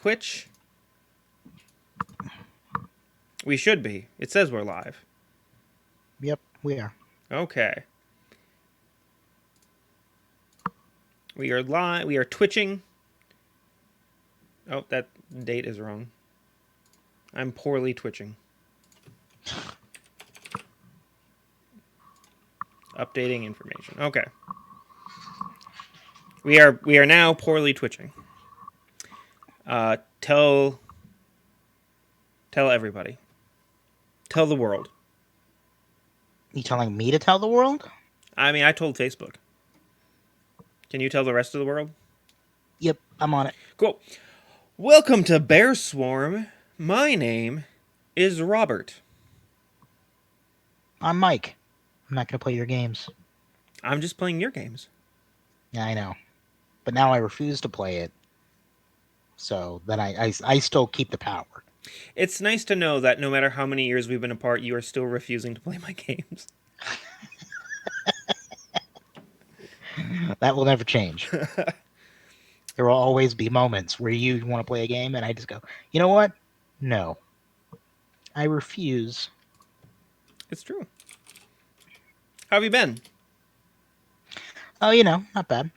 Twitch? We should be. It says we're live. Yep, we are. Okay. We are live. We are twitching. Oh, that date is wrong. I'm poorly twitching. Updating information. Okay. We are now poorly twitching. Tell everybody. Tell the world. You telling me to tell the world? I mean, I told Facebook. Can you tell the rest of the world? Yep, I'm on it. Cool. Welcome to Bear Swarm. My name is Robert. I'm Mike. I'm not gonna play your games. I'm just playing your games. Yeah, I know. But now I refuse to play it. So then I still keep the power. It's nice to know that no matter how many years we've been apart, you are still refusing to play my games. That will never change. There will always be moments where you want to play a game and I just go, you know what? No. I refuse. It's true. How have you been? Oh, not bad.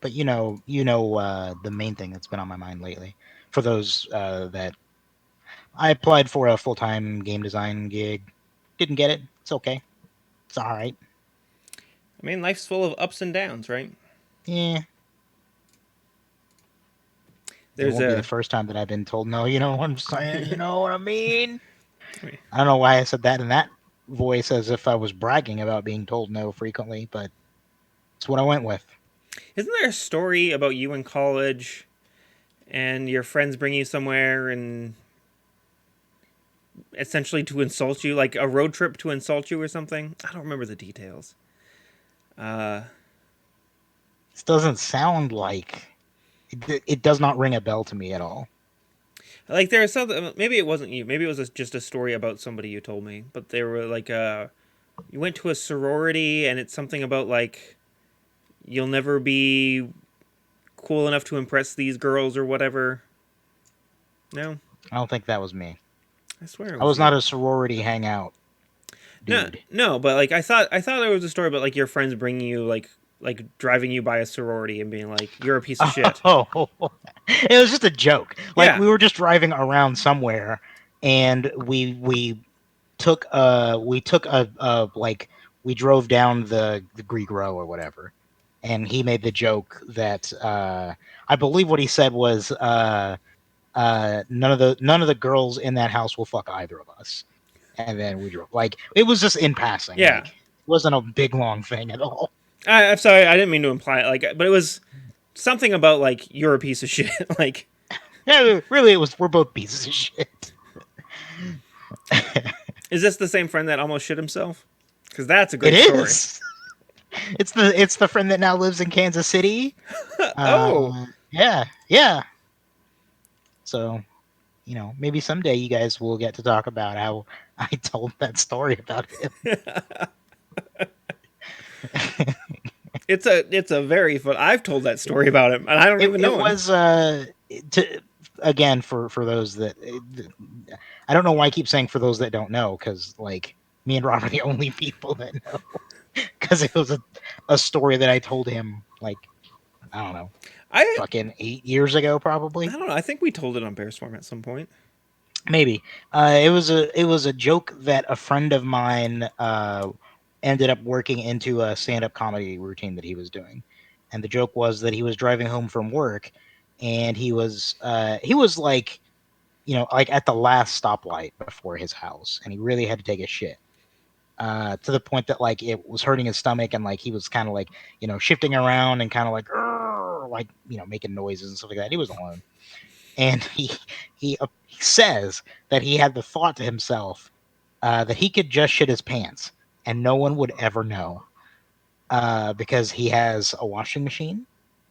But the main thing that's been on my mind lately. For those that I applied for a full-time game design gig. Didn't get it. It's okay. It's all right. I mean, life's full of ups and downs, right? Yeah. It There's won't be the a. first time that I've been told no. You know what I'm saying? You know what I mean? I don't know why I said that in that voice as if I was bragging about being told no frequently, but it's what I went with. Isn't there a story about you in college and your friends bring you somewhere and essentially to insult you, like a road trip to insult you or something? I don't remember the details. This doesn't sound like it does not ring a bell to me at all. Like there was something. Maybe it wasn't you. Maybe it was just a story about somebody you told me. But they were like, you went to a sorority, and it's something about like you'll never be cool enough to impress these girls or whatever. No, I don't think that was me. I swear it I was was not you. a sorority hangout No, dude. no, but like I thought there was a story about like your friends bringing you like driving you by a sorority and being like, "You're a piece of shit." Oh, it was just a joke. Like Yeah, we were just driving around somewhere, and we took a like we drove down the Greek Row or whatever, and he made the joke that I believe what he said was none of the girls in that house will fuck either of us, and then we drove. Like it was just in passing. yeah. Like it wasn't a big long thing at all. I'm sorry, I didn't mean to imply it, like, but it was something about like you're a piece of shit. Like, Yeah, really, it was we're both pieces of shit. is this the same friend that almost shit himself? Because that's a It great story. is. It's the friend that now lives in Kansas City. Oh, Yeah, yeah. So maybe someday you guys will get to talk about how I told that story about him. it's a very fun. I've told that story about him, and I don't even It know him. was again for those that I don't know why I keep saying for those that don't know because like me and Rob are the only people that know because it was a story that I told him like I don't know I fucking 8 years ago I probably. don't know. I think we told it on Bear Swarm at some point. Maybe it was a joke that a friend of mine ended up working into a stand-up comedy routine that he was doing, and the joke was that he was driving home from work, and he was like like at the last stoplight before his house, and he really had to take a shit. To the point that like it was hurting his stomach, and like he was kind of like shifting around and kind of like like making noises and stuff like that. He was alone, and he says that he had the thought to himself that he could just shit his pants and no one would ever know because he has a washing machine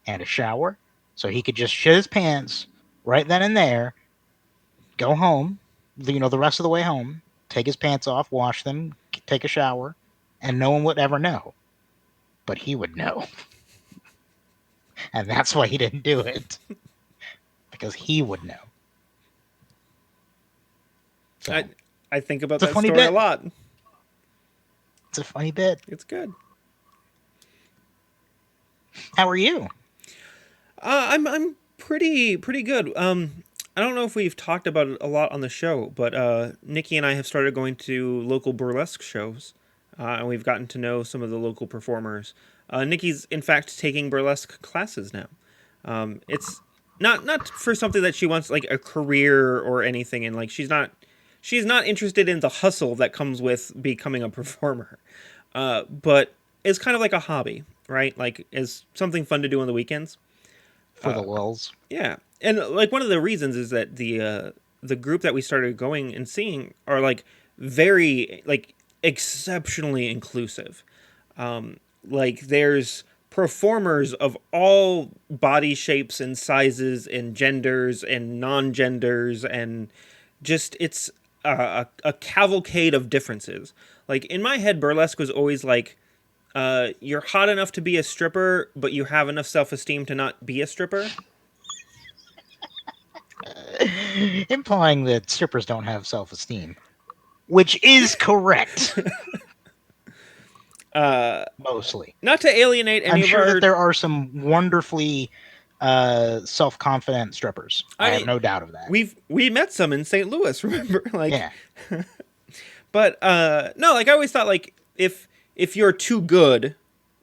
and a shower, so he could just shit his pants right then and there, go home, the rest of the way home, take his pants off, wash them, take a shower, and no one would ever know. But he would know, and that's why he didn't do it. because he would know. So, I think about it's a that funny story a bit. lot. It's a funny bit. It's good. How are you? I'm pretty good. I don't know if we've talked about it a lot on the show, but Nikki and I have started going to local burlesque shows, and we've gotten to know some of the local performers. Nikki's in fact taking burlesque classes now. It's not for something that she wants like a career or anything, and like she's not interested in the hustle that comes with becoming a performer. But it's kind of like a hobby, right? Like it's something fun to do on the weekends. For the lulz. Yeah, and like one of the reasons is that the group that we started going and seeing are like very like exceptionally inclusive. Like there's performers of all body shapes and sizes and genders and non-genders, and just it's a cavalcade of differences. Like in my head, burlesque was always like you're hot enough to be a stripper, but you have enough self-esteem to not be a stripper. Implying that strippers don't have self-esteem, which is correct. Mostly. Not to alienate any I'm of sure our... that there are some wonderfully self-confident strippers. I have no doubt of that. We met some in St. Louis, remember? Like, yeah. But no, like I always thought, like if you're too good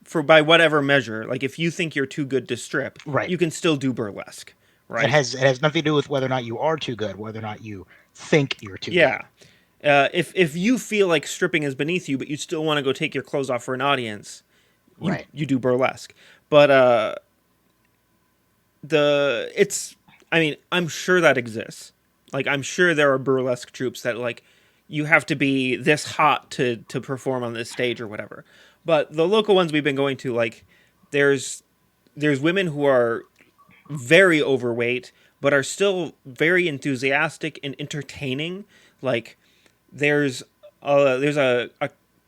for by whatever measure, like if you think you're too good to strip, right, you can still do burlesque. Right. It has nothing to do with whether or not you are too good, whether or not you think you're too good. Yeah. If you feel like stripping is beneath you, but you still want to go take your clothes off for an audience, you do burlesque. But I mean, I'm sure that exists. Like I'm sure there are burlesque troupes that like you have to be this hot to perform on this stage or whatever. But the local ones we've been going to, like there's women who are very overweight but are still very enthusiastic and entertaining. Like there's a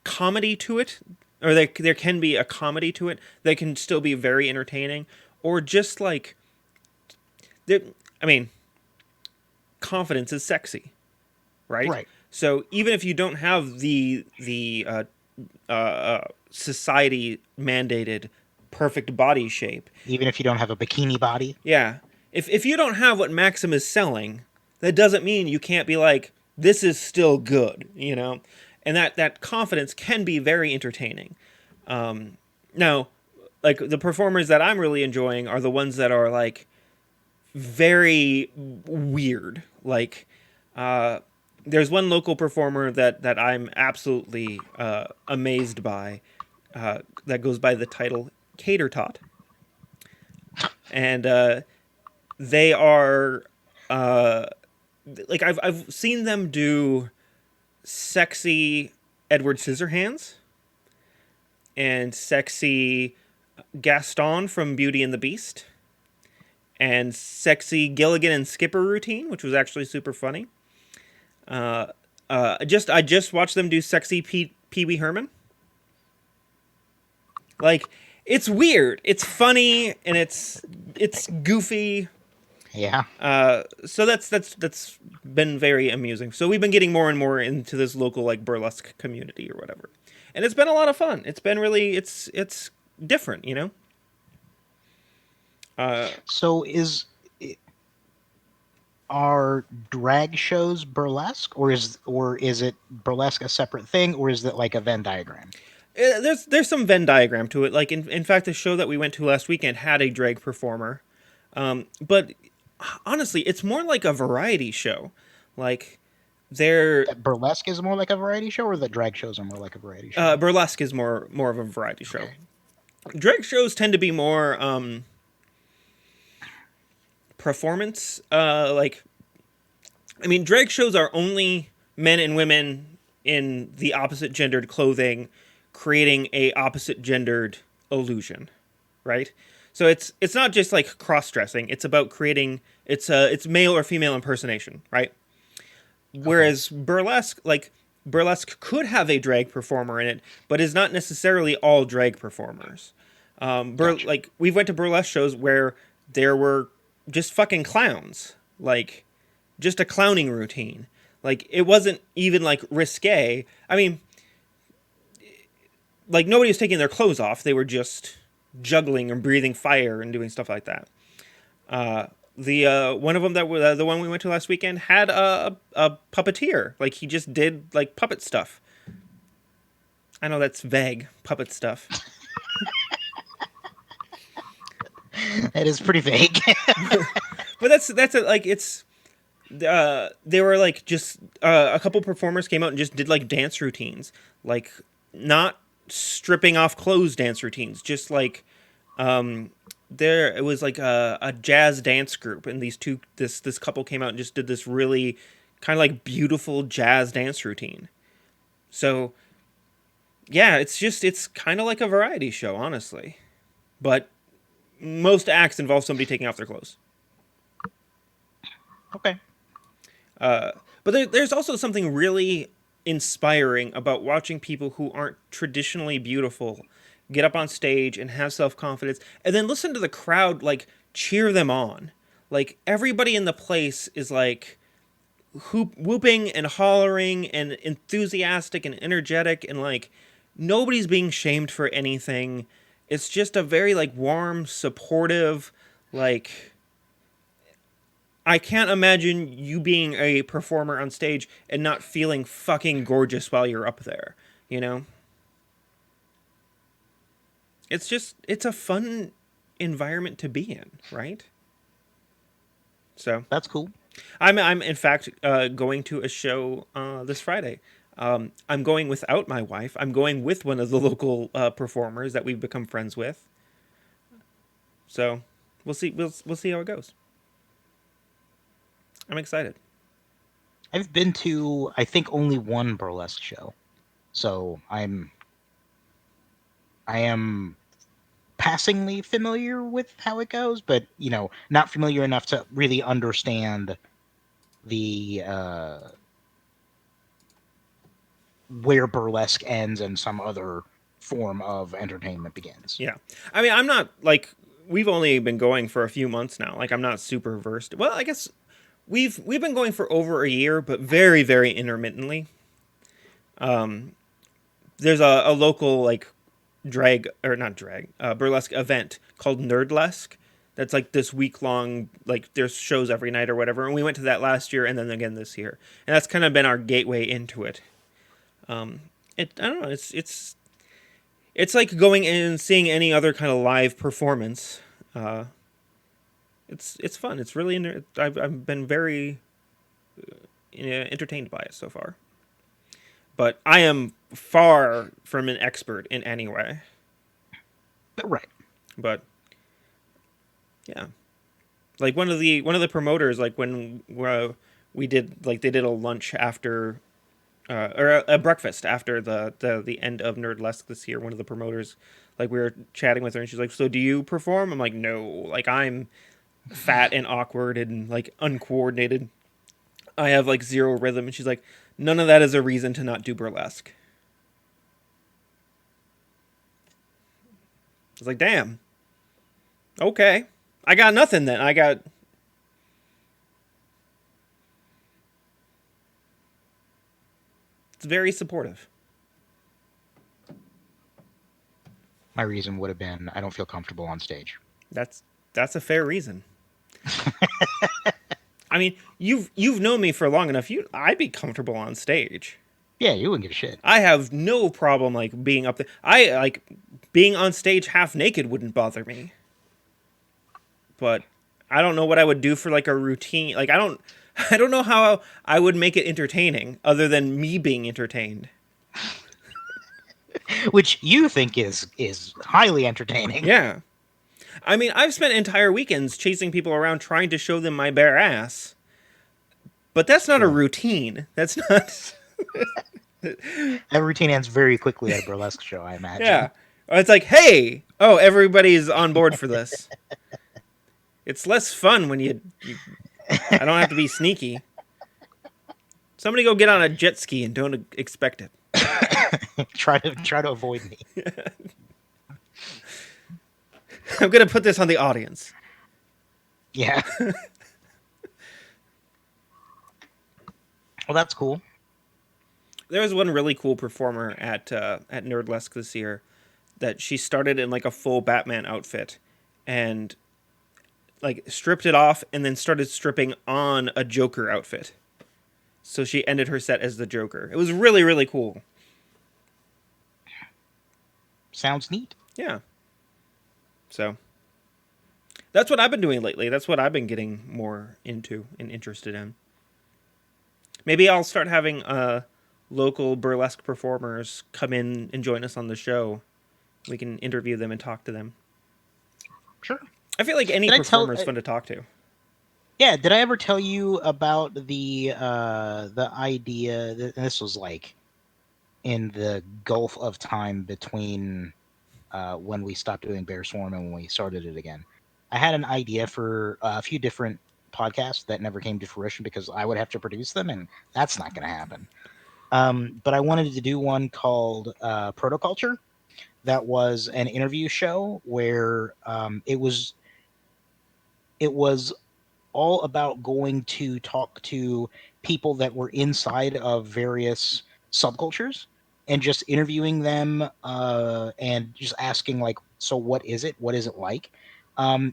comedy to it, or there can be a comedy to it that can still be very entertaining, or just like I mean, confidence is sexy, right? So even if you don't have the society mandated perfect body shape, even if you don't have a bikini body, yeah, if you don't have what Maxim is selling, that doesn't mean you can't be like, this is still good, you know? And that confidence can be very entertaining. Now, like the performers that I'm really enjoying are the ones that are like very weird. Like there's one local performer that I'm absolutely amazed by that goes by the title Cater Tot. And they are like I've seen them do sexy Edward Scissorhands and sexy Gaston from Beauty and the Beast and sexy Gilligan and Skipper routine, which was actually super funny. I just watched them do sexy Pee Wee Herman. Like it's weird, it's funny, and it's goofy. Yeah. So that's been very amusing. So we've been getting more and more into this local like burlesque community or whatever, and it's been a lot of fun. It's been really it's different, you know. So are drag shows burlesque, or is it burlesque a separate thing, or is it like a Venn diagram? There's some Venn diagram to it. Like in fact, the show that we went to last weekend had a drag performer, but honestly, it's more like a variety show. Like that burlesque is more like a variety show, or that drag shows are more like a variety show? Burlesque is more of a variety show. Drag shows tend to be more performance. Like, I mean, drag shows are only men and women in the opposite gendered clothing creating a opposite gendered illusion, right? So it's not just like cross dressing. It's about creating it's male or female impersonation, right? Whereas burlesque could have a drag performer in it, but is not necessarily all drag performers. Gotcha. Like we went to burlesque shows where there were just fucking clowns. Like, just a clowning routine. Like, it wasn't even like risque. I mean, like, nobody was taking their clothes off. They were just juggling and breathing fire and doing stuff like that. The one of them that the one we went to last weekend had a puppeteer. Like, he just did like puppet stuff. I know that's vague, puppet stuff. That is pretty vague. But that's like it's they were like just a couple performers came out and just did like dance routines, like not stripping off clothes dance routines, just like there it was like a jazz dance group, and this couple came out and just did this really kind of like beautiful jazz dance routine. So yeah, it's kind of like a variety show, honestly, but most acts involve somebody taking off their clothes. Okay. But there's also something really inspiring about watching people who aren't traditionally beautiful get up on stage and have self confidence, and then listen to the crowd like cheer them on. Like everybody in the place is like whooping and hollering and enthusiastic and energetic, and like nobody's being shamed for anything. It's just a very like warm, supportive, like I can't imagine you being a performer on stage and not feeling fucking gorgeous while you're up there, you know? It's a fun environment to be in, right? So, That's cool. I'm in fact going to a show this Friday. I'm going without my wife. I'm going with one of the local performers that we've become friends with. So, we'll see we'll see how it goes. I'm excited. I've been to, I think, only one burlesque show, so I am passingly familiar with how it goes, but not familiar enough to really understand the where burlesque ends and some other form of entertainment begins. Yeah. I mean, I'm not like we've only been going for a few months now. Like I'm not super versed. Well, I guess we've been going for over a year, but very very intermittently. There's a local like drag or not drag burlesque event called Nerdlesque. That's like this week long like there's shows every night or whatever, and we went to that last year and then again this year, and that's kind of been our gateway into it. I don't know. It's like going in and seeing any other kind of live performance. Uh, it's fun. It's really I've been very entertained by it so far. But I am far from an expert in any way. Right. But yeah, like one of the promoters, like when we did like they did a lunch after or a breakfast after the end of Nerdlesque this year. One of the promoters, like we were chatting with her, and she's like, "So do you perform?" I'm like, "No, like I'm fat and awkward and like uncoordinated. I have like zero rhythm." And she's like, "None of that is a reason to not do burlesque." I was like, "Damn, okay, I got nothing then. I got." It's very supportive. My reason would have been I don't feel comfortable on stage. That's that's a fair reason. I mean, you've known me for long enough. I'd be comfortable on stage. Yeah, you wouldn't give a shit. I have no problem like being up there. I like being on stage half naked wouldn't bother me. But I don't know what I would do for like a routine. Like I don't know how I would make it entertaining other than me being entertained. Which you think is highly entertaining. Yeah. I mean, I've spent entire weekends chasing people around trying to show them my bare ass. But that's not a routine. That's not. That routine ends very quickly at a burlesque show, I imagine. Yeah. It's like, hey, oh, everybody's on board for this. It's less fun when I don't have to be sneaky. Somebody go get on a jet ski and don't expect it. try to avoid me. I'm gonna put this on the audience. Yeah. Well, that's cool. There was one really cool performer at Nerdlesk this year that she started in like a full Batman outfit and like stripped it off and then started stripping on a Joker outfit. So she ended her set as the Joker. It was really really cool. Sounds neat. Yeah. So that's what I've been doing lately. That's what I've been getting more into and interested in. Maybe I'll start having local burlesque performers come in and join us on the show. We can interview them and talk to them. Sure. I feel like any Did I tell? performer is fun to talk to. Yeah. Did I ever tell you about the idea that and this was like in the gulf of time between when we stopped doing Bear Swarm and when we started it again? I had an idea for a few different podcasts that never came to fruition because I would have to produce them, and that's not going to happen. But I wanted to do one called Protoculture. That was an interview show where it was all about going to talk to people that were inside of various subcultures and just interviewing them and just asking like, so what is it? What is it like?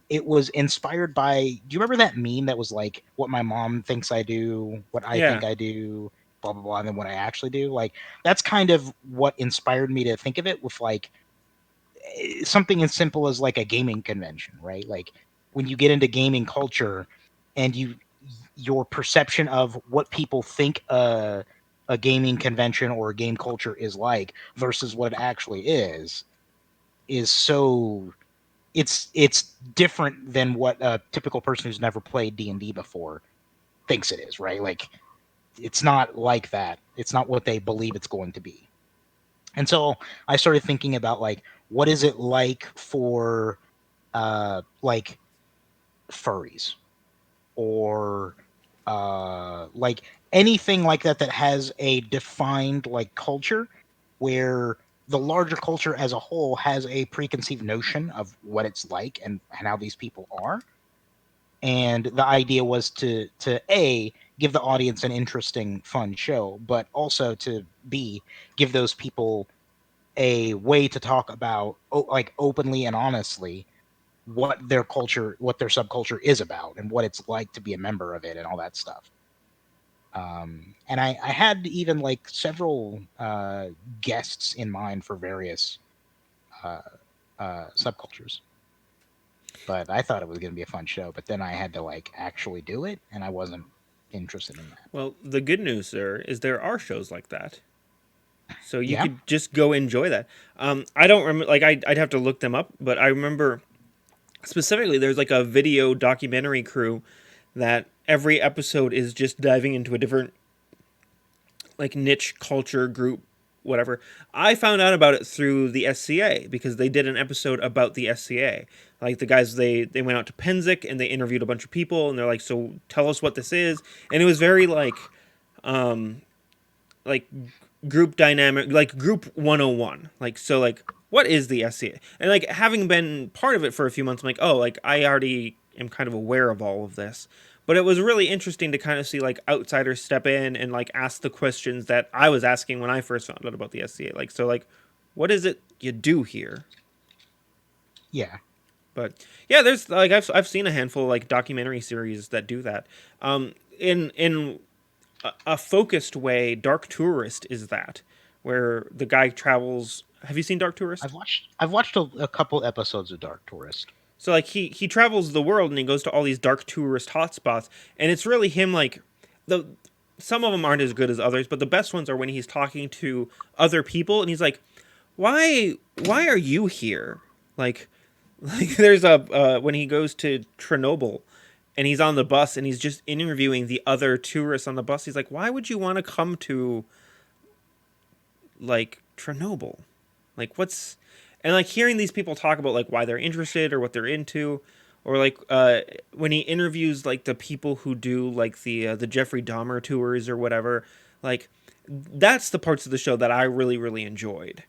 It was inspired by, do you remember that meme that was like, what my mom thinks I do, what I Yeah. think I do, blah blah blah, and then what I actually do? Like, that's kind of what inspired me to think of it, with like something as simple as like a gaming convention, right? Like when you get into gaming culture and your perception of what people think a gaming convention or a game culture is like versus what it actually is so it's different than what a typical person who's never played D&D before thinks it is, right? Like it's not like that. It's not what they believe it's going to be. And so I started thinking about like what is it like for like furries or like anything like that that has a defined like culture where the larger culture as a whole has a preconceived notion of what it's like and how these people are. And the idea was to a give the audience an interesting fun show, but also to b give those people a way to talk about like openly and honestly what their culture, what their subculture is about, and what it's like to be a member of it, and all that stuff. And I had even like several guests in mind for various uh, subcultures, but I thought it was going to be a fun show. But then I had to like actually do it, and I wasn't interested in that. Well, the good news, sir, is there are shows like that. So you Yeah, could just go enjoy that. I don't remember, like, I'd have to look them up, but I remember specifically there's like a video documentary crew that every episode is just diving into a different like niche culture group, whatever. I found out about it through the SCA because they did an episode about the SCA. Like the guys, they went out to Penzic and they interviewed a bunch of people, and they're like, "So tell us what this is." And it was very like group dynamic, like group 101. Like so, like what is the SCA? And like having been part of it for a few months, I'm like, oh, like I already am kind of aware of all of this. But it was really interesting to kind of see like outsiders step in and like ask the questions that I was asking when I first found out about the SCA. Like, so like, what is it you do here? yeah. But yeah, there's like I've seen a handful of, like documentary series that do that. In a focused way, Dark Tourist is that, where the guy travels. Have you seen Dark Tourist? I've watched a couple episodes of Dark Tourist. So like he travels the world and he goes to all these dark tourist hotspots, and it's really him like the some of them aren't as good as others, but the best ones are when he's talking to other people and he's like, why are you here? Like like there's a when he goes to Chernobyl and he's on the bus and he's just interviewing the other tourists on the bus. He's like, why would you want to come to like Chernobyl? Like what's and like hearing these people talk about like why they're interested or what they're into, or like when he interviews like the people who do like the Jeffrey Dahmer tours or whatever, like that's the parts of the show that I really really enjoyed.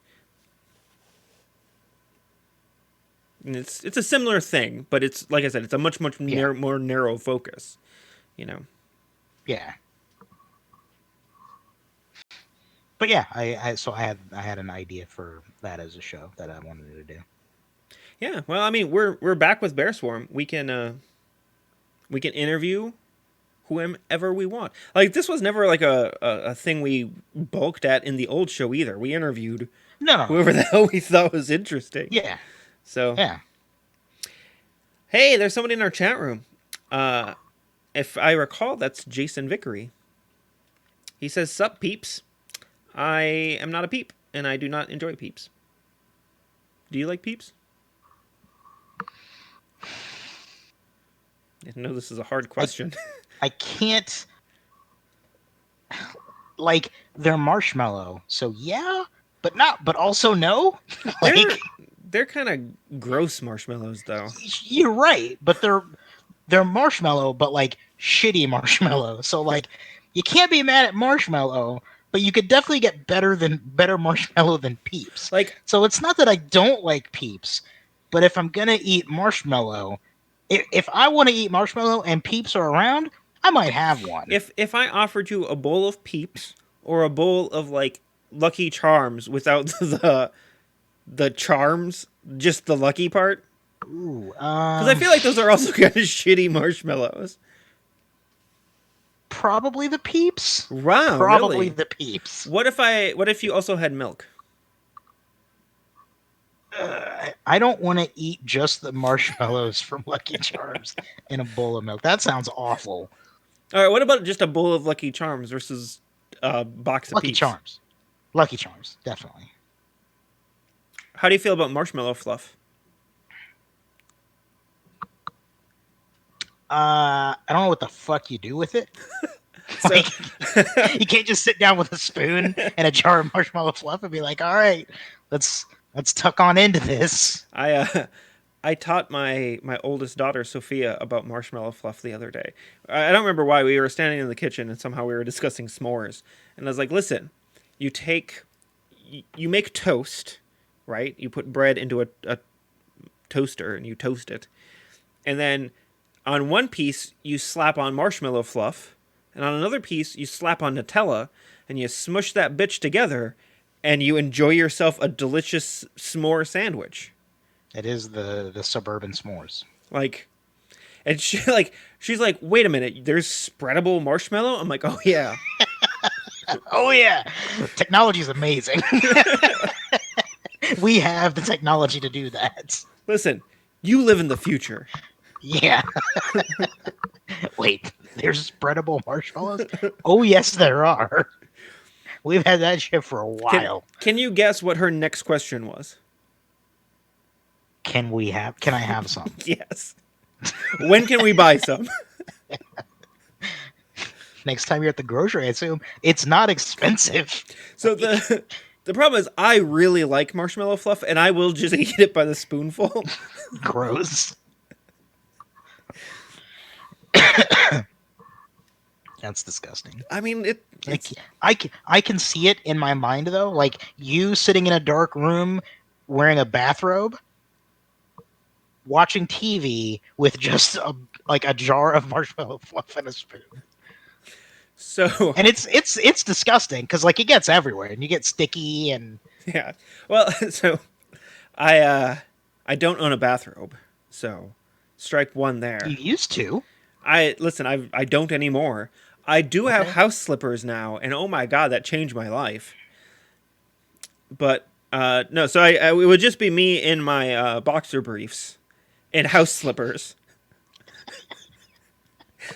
And it's a similar thing, but it's like I said, it's a much Yeah. more narrow focus. You know. Yeah. But yeah, so I had an idea for that as a show that I wanted to do. Yeah. Well, I mean, we're back with Bear Swarm. We can interview whomever we want. Like this was never like a thing we bulked at in the old show either. We interviewed No, no, no. whoever the hell we thought was interesting. Yeah, So yeah. hey, there's somebody in our chat room. If I recall, that's Jason Vickery. He says, "Sup, peeps. I am not a peep, and I do not enjoy peeps. Do you like peeps?" I know this is a hard question. I can't like they're marshmallow, so yeah, but not, but also no. Like they're kind of gross marshmallows, though. you're right, but they're marshmallow, but like shitty marshmallow. So like you can't be mad at marshmallow, but you could definitely get better marshmallow than Peeps. Like, so it's not that I don't like Peeps, but if I'm gonna eat marshmallow, if I want to eat marshmallow and Peeps are around, I might have one. if I offered you a bowl of Peeps or a bowl of like Lucky Charms without the charms, just the lucky part, Ooh, because I feel like those are also kind of shitty marshmallows. probably the Peeps. Wow, Probably really? the Peeps. What if you also had milk? I don't want to eat just the marshmallows from Lucky Charms in a bowl of milk. That sounds awful. All right, what about just a bowl of Lucky Charms versus a box of Lucky Peeps? Charms. Lucky Charms, definitely. How do you feel about marshmallow fluff? I don't know what the fuck you do with it. So, Like, you can't just sit down with a spoon and a jar of marshmallow fluff and be like, "All right, let's tuck on into this." I taught my oldest daughter Sophia about marshmallow fluff the other day. I don't remember why. We were standing in the kitchen and somehow we were discussing s'mores, and I was like, "Listen, you make toast, right? You put bread into a toaster and you toast it, and then on one piece you slap on marshmallow fluff, and on another piece you slap on Nutella, and you smush that bitch together, and you enjoy yourself a delicious s'more sandwich." It is the suburban s'mores. Like, and she's like, "Wait a minute, there's spreadable marshmallow?" I'm like, "Oh yeah." Oh yeah, technology is amazing. We have the technology to do that. Listen, you live in the future. Yeah. Wait, there's spreadable marshmallows? Oh yes, there are. We've had that shit for a while. Can you guess what her next question was? Can I have some? Yes. When can we buy some? Next time you're at the grocery, I assume it's not expensive. So the problem is I really like marshmallow fluff and I will just eat it by the spoonful. Gross. That's disgusting. I mean, Like, I can see it in my mind though, like you sitting in a dark room wearing a bathrobe, watching TV with just a jar of marshmallow fluff and a spoon. so And it's disgusting because like it gets everywhere and you get sticky and yeah. Well, so I don't own a bathrobe, so strike one there. you used to. I don't anymore. I do have Okay. house slippers now, and oh my god, that changed my life. But no, so it would just be me in my boxer briefs and house slippers,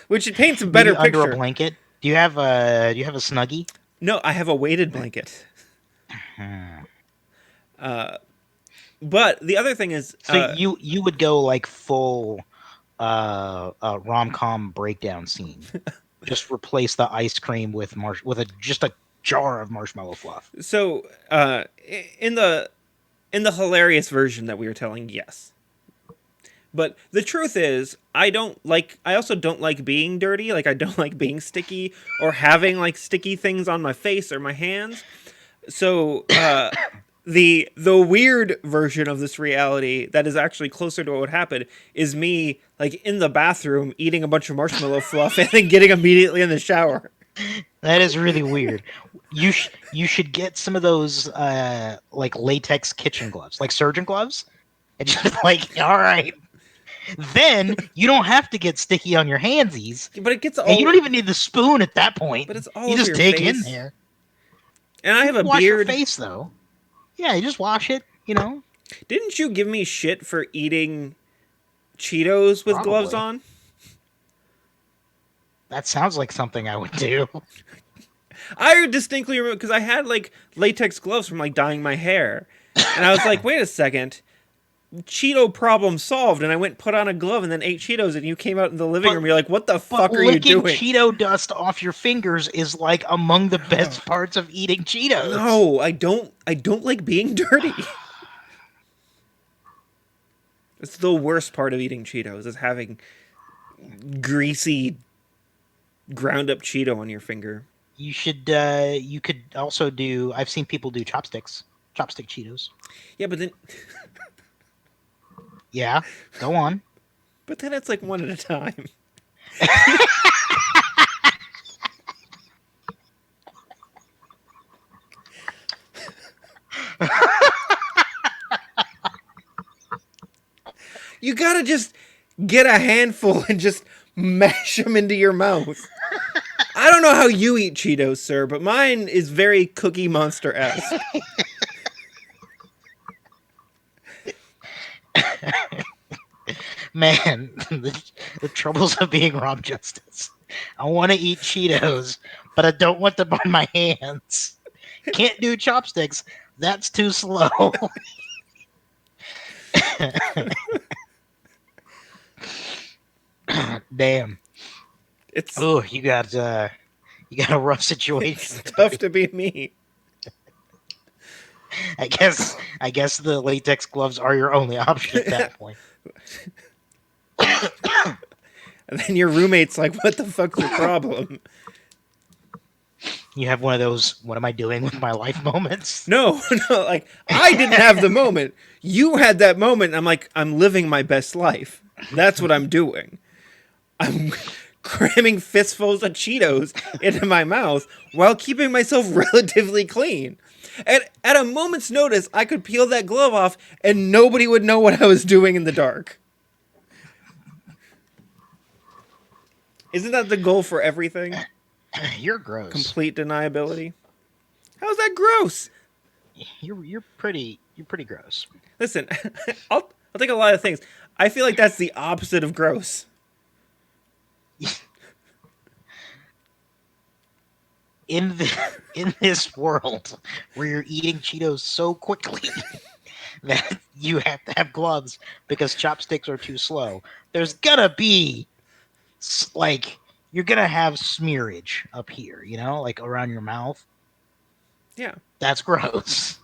which it paints a better Maybe under picture. a blanket. Do you have a Snuggie? No, I have a weighted blanket. Hmm. But the other thing is, So you would go like full rom-com breakdown scene. Just replace the ice cream with just a jar of marshmallow fluff. so in the hilarious version that we were telling, yes. But the truth is, I also don't like being dirty. Like, I don't like being sticky or having like sticky things on my face or my hands. So The weird version of this reality that is actually closer to what would happen is me like in the bathroom eating a bunch of marshmallow fluff and then getting immediately in the shower. That is really weird. You should get some of those like latex kitchen gloves, like surgeon gloves, and just like, all right. Then you don't have to get sticky on your handsies, But it gets and you all don't even need the spoon at that point. but it's all You over just your take in face. there. And I have a Wash your beard. face though. Yeah, you just wash it. You know, Didn't you give me shit for eating Cheetos with gloves probably. on? That sounds like something I would do. I distinctly remember because I had like latex gloves from like dyeing my hair, and I was like, wait a second, Cheeto problem solved. And I went and put on a glove and then ate Cheetos, and you came out in the living room. You're like, what the But fuck are you licking doing? Cheeto dust off your fingers is like among the best parts of eating Cheetos. No, I don't. I don't like being dirty. It's the worst part of eating Cheetos is having greasy ground up Cheeto on your finger. You should. You could also do. I've seen people do chopsticks. Chopstick Cheetos. Yeah, but then Yeah. Go on. it's like one at a time. You gotta just get a handful and just mash them into your mouth. I don't know how you eat Cheetos, sir, but mine is very Cookie Monster esque. Man, the troubles of being Rob Justice. I want to eat Cheetos, but I don't want them on my hands. Can't do chopsticks. That's too slow. Damn. It's Oh, you got a rough situation. tough to be me. I guess the latex gloves are your only option at that point. And then your roommate's like, what the fuck's your problem? You have one of those "what am I doing with my life" moments. No, no, like, I didn't have the moment. You had that moment, and I'm like, I'm living my best life. That's what I'm doing. I'm cramming fistfuls of Cheetos into my mouth while keeping myself relatively clean. At a moment's notice, I could peel that glove off and nobody would know what I was doing in the dark. Isn't that the goal for everything? You're gross. Complete deniability. How's that gross? You're pretty gross. Listen, I'll take a lot of things. I feel like that's the opposite of gross. In this world where you're eating Cheetos so quickly that you have to have gloves because chopsticks are too slow, there's gonna be like you're gonna have smearage up here, you know, like around your mouth. Yeah. That's gross.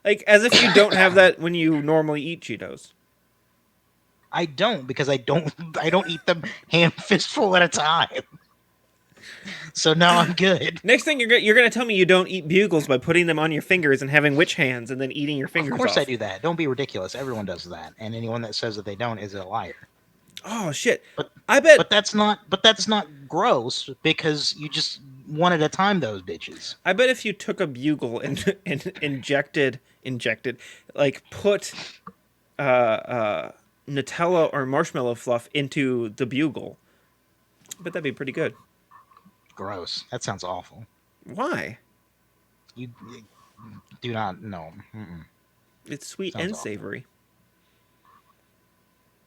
Like, as if you don't have that when you normally eat Cheetos. I don't because I don't eat them hand fistful at a time. So now I'm good. Next thing you're gonna tell me you don't eat bugles by putting them on your fingers and having witch hands and then eating your fingers Of course off. I do that. Don't be ridiculous. Everyone does that, and anyone that says that they don't is a liar. Oh shit! But I bet. But that's not gross because you just one at a time those bitches. I bet if you took a bugle and injected, like put Nutella or marshmallow fluff into the bugle, I bet that'd be pretty good. Gross. That sounds awful. Why? You do not know. It's sweet Sounds and awful. savory.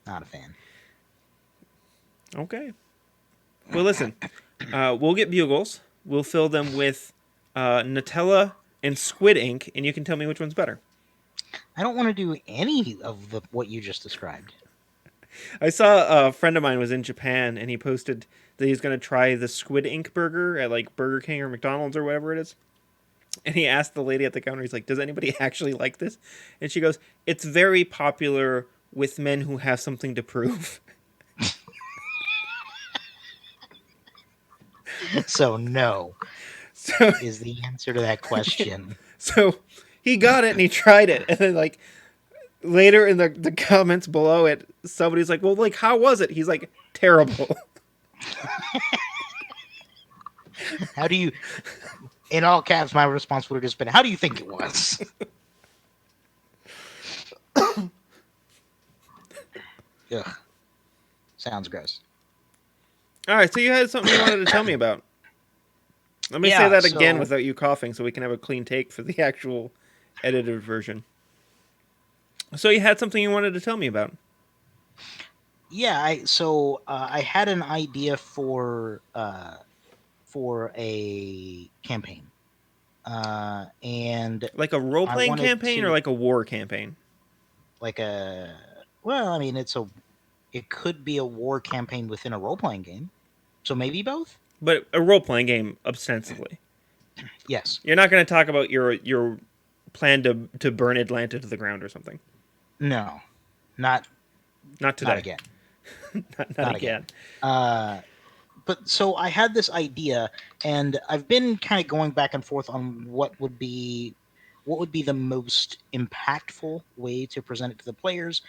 Not a fan. Okay. Well, listen. We'll get bugles. We'll fill them with Nutella and squid ink, and you can tell me which one's better. I don't want to do any of what you just described. I saw a friend of mine was in Japan, and he posted that he's going to try the squid ink burger at like Burger King or McDonald's or whatever it is. And he asked the lady at the counter, he's like, does anybody actually like this? And she goes, it's very popular with men who have something to prove. So no So is the answer to that question. So he got it and he tried it, and then like later in the comments below it, somebody's like, "Well, like how was it?" He's like, "Terrible." How do you, in all caps, my response would have just been, how do you think it was? Ugh, sounds gross. All right, so you had something you wanted to tell me about. Let me say Yeah, that again so without you coughing, so we can have a clean take for the actual edited version. So you had something you wanted to tell me about. yeah, I had an idea for a campaign, and Like a role I playing wanted campaign or to like a war campaign? like a well, I mean, it could be a war campaign within a role playing game, so maybe both. But a role playing game ostensibly. Yes, You're not going to talk about your plan to burn Atlanta to the ground or something. no, not Not not today. again, Not not again. again. Uh, but so I had this idea, and I've been kind of going back and forth on what would be the most impactful way to present it to the players.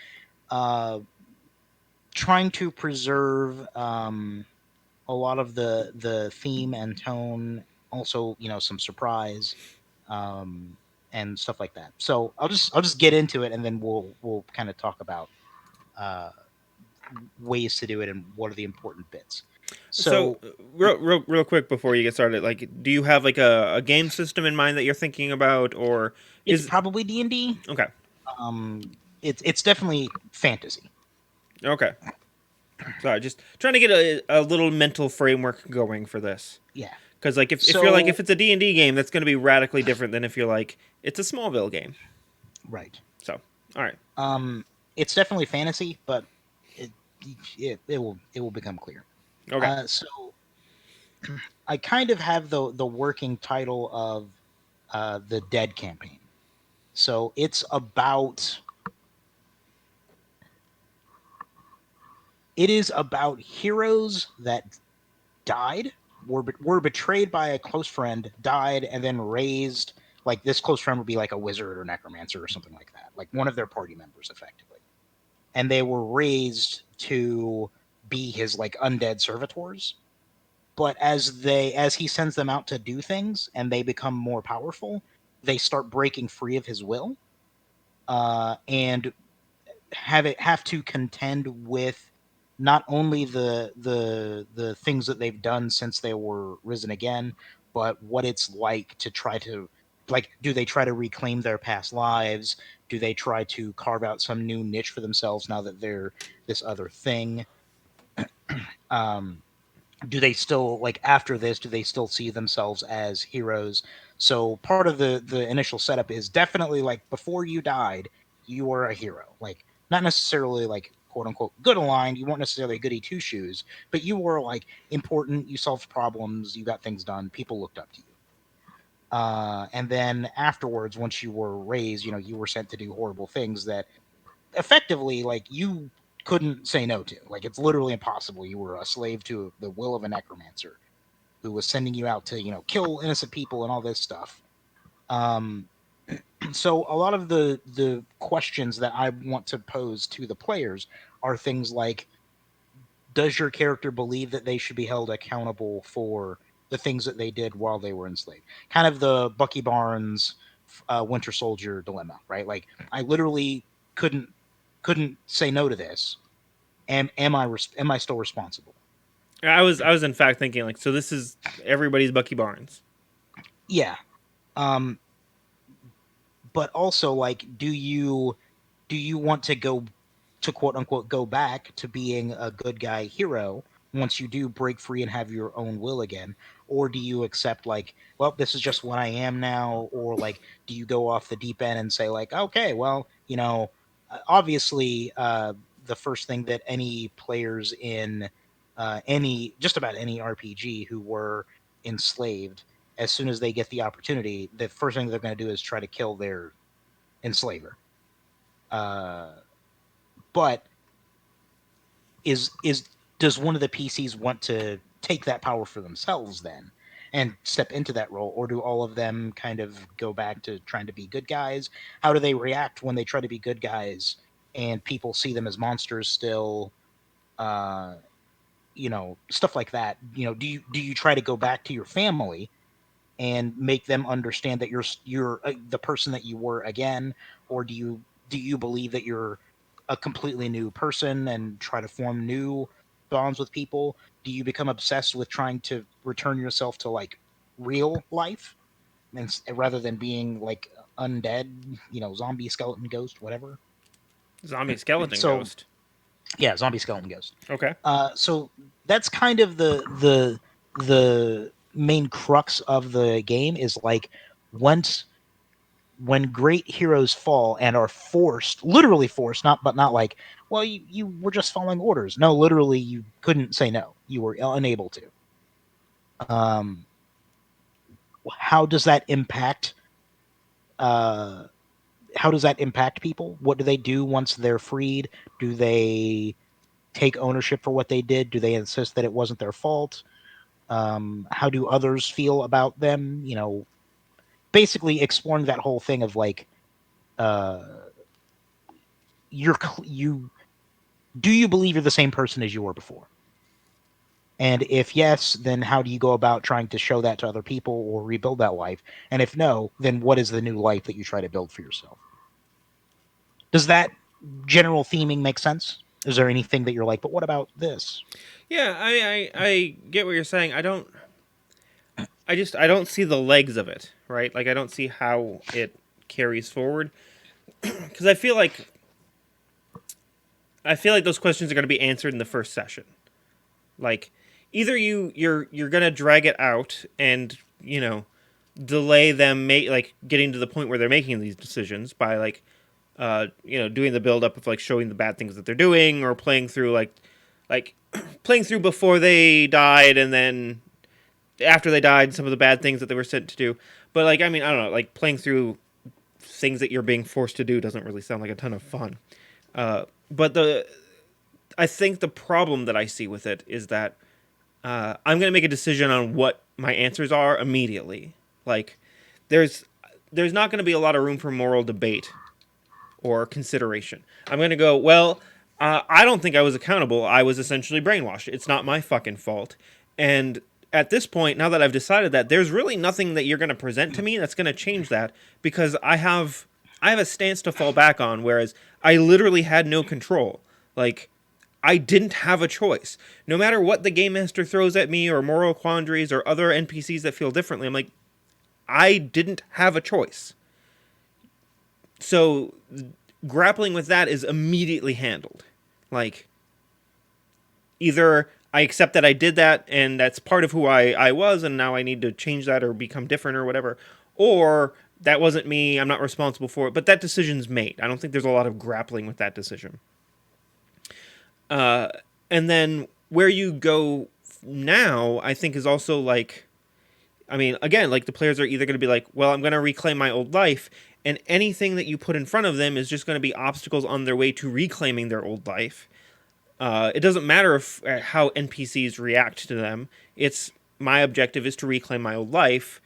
Uh, Trying to preserve a lot of the theme and tone, also some surprise, um, and stuff like that. So I'll just get into it, and then we'll kind of talk about uh, ways to do it and what are the important bits. So So real quick before you get started, like, do you have like a game system in mind that you're thinking about, or it's is probably D&D. okay? It's definitely fantasy. Okay. Sorry, just trying to get a little mental framework going for this. Yeah. Because like if you're like So if it's a D&D game, that's going to be radically different than if you're like it's a Smallville game. right. So all right, Um, it's definitely fantasy, but it it will become clear. okay. So I kind of have the working title of the Dead campaign. So it is about heroes that died, were betrayed by a close friend, died, and then raised. Like this close friend would be like a wizard or necromancer or something like that, like one of their party members, effectively. And they were raised to be his like undead servitors. But as he sends them out to do things and they become more powerful, they start breaking free of his will, and have to contend with not only the things that they've done since they were risen again, but what it's like to try to, like, do they try to reclaim their past lives? Do they try to carve out some new niche for themselves now that they're this other thing? Um, do they still, like, after this, do they still see themselves as heroes? So part of the initial setup is definitely like before you died, you were a hero. Like, not necessarily like quote unquote good aligned, you weren't necessarily goody two shoes, but you were like important, you solved problems, you got things done, people looked up to you. And then afterwards, once you were raised, you were sent to do horrible things that effectively, like, you couldn't say no to. Like, it's literally impossible. You were a slave to the will of a necromancer who was sending you out to kill innocent people and all this stuff. um so a lot of the questions that I want to pose to the players are things like, does your character believe that they should be held accountable for the things that they did while they were enslaved? Kind of the Bucky Barnes Winter Soldier dilemma, right? Like, I literally couldn't couldn't say no to this. Am I still responsible? I was in fact thinking like, so this is everybody's Bucky Barnes. Yeah. Um, but also, like, do you want to go to quote unquote go back to being a good guy hero once you do break free and have your own will again? Or do you accept, like, well, this is just what I am now? Or, like, do you go off the deep end and say, like, okay, well, obviously, the first thing that any players in any just about any RPG who were enslaved, as soon as they get the opportunity, the first thing they're going to do is try to kill their enslaver. Uh, but is does one of the PCs want to take that power for themselves then? and step into that role, or do all of them kind of go back to trying to be good guys? How do they react when they try to be good guys and people see them as monsters still? Uh, stuff like that. Do you try to go back to your family and make them understand that you're the person that you were again, or do you believe that you're a completely new person and try to form new bonds with people? Do you become obsessed with trying to return yourself to like real life, rather than being like undead, zombie, skeleton, ghost, whatever? Zombie skeleton So ghost. yeah, zombie, skeleton, ghost. Okay. So that's kind of the main crux of the game, is like, once when great heroes fall and are forced, literally forced, not like, well, you were just following orders. No, literally, you couldn't say no. You were unable to. Um, how does that impact? Uh, how does that impact people? What do they do once they're freed? Do they take ownership for what they did? Do they insist that it wasn't their fault? How do others feel about them? Basically exploring that whole thing of like, uh, you do you believe you're the same person as you were before? And if yes, then how do you go about trying to show that to other people or rebuild that life? And if no, then what is the new life that you try to build for yourself? Does that general theming make sense? Is there anything that you're like, but what about this? Yeah, I get what you're saying. I don't see the legs of it, right? Like I don't see how it carries forward because I feel like those questions are going to be answered in the first session. Like either you're going to drag it out and, delay them like getting to the point where they're making these decisions by like doing the build up of like showing the bad things that they're doing or playing through like playing through before they died and then after they died some of the bad things that they were sent to do. But like I mean, I don't know, like playing through things that you're being forced to do doesn't really sound like a ton of fun. But I think the problem that I see with it is that I'm going to make a decision on what my answers are immediately. Like there's there's not going to be a lot of room for moral debate or consideration. I'm going to go, well, I don't think I was accountable. I was essentially brainwashed. It's not my fucking fault. And at this point, now that I've decided that, there's really nothing that you're going to present to me that's going to change that because I have a stance to fall back on. Whereas I literally had no control. Like I didn't have a choice. No matter what the game master throws at me or moral quandaries or other NPCs that feel differently, I'm like, I didn't have a choice. So grappling with that is immediately handled. Like either I accept that I did that and that's part of who I was and now I need to change that or become different or whatever. Or that wasn't me, I'm not responsible for it, but that decision's made. I don't think there's a lot of grappling with that decision. Uh, and then where you go now, I think is also like, I mean, again, like the players are either going to be like, well, I'm going to reclaim my old life, and anything that you put in front of them is just going to be obstacles on their way to reclaiming their old life. It doesn't matter how NPCs react to them. It's my objective is to reclaim my old life.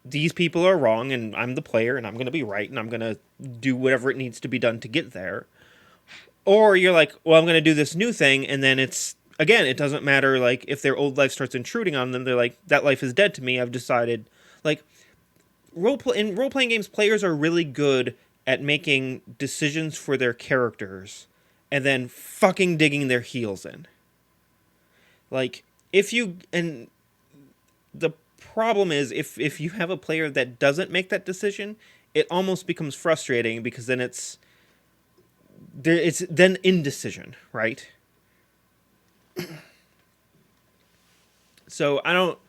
These people are wrong, and I'm the player, and I'm going to be right, and I'm going to do whatever it needs to be done to get there. Or you're like, well, I'm going to do this new thing, and then it's again, it doesn't matter. Like if their old life starts intruding on them, they're like, that life is dead to me. I've decided. Like in role playing games, players are really good at making decisions for their characters, and then fucking digging their heels in. Like if you and the problem is if you have a player that doesn't make that decision, it almost becomes frustrating because then it's then indecision, right? So I don't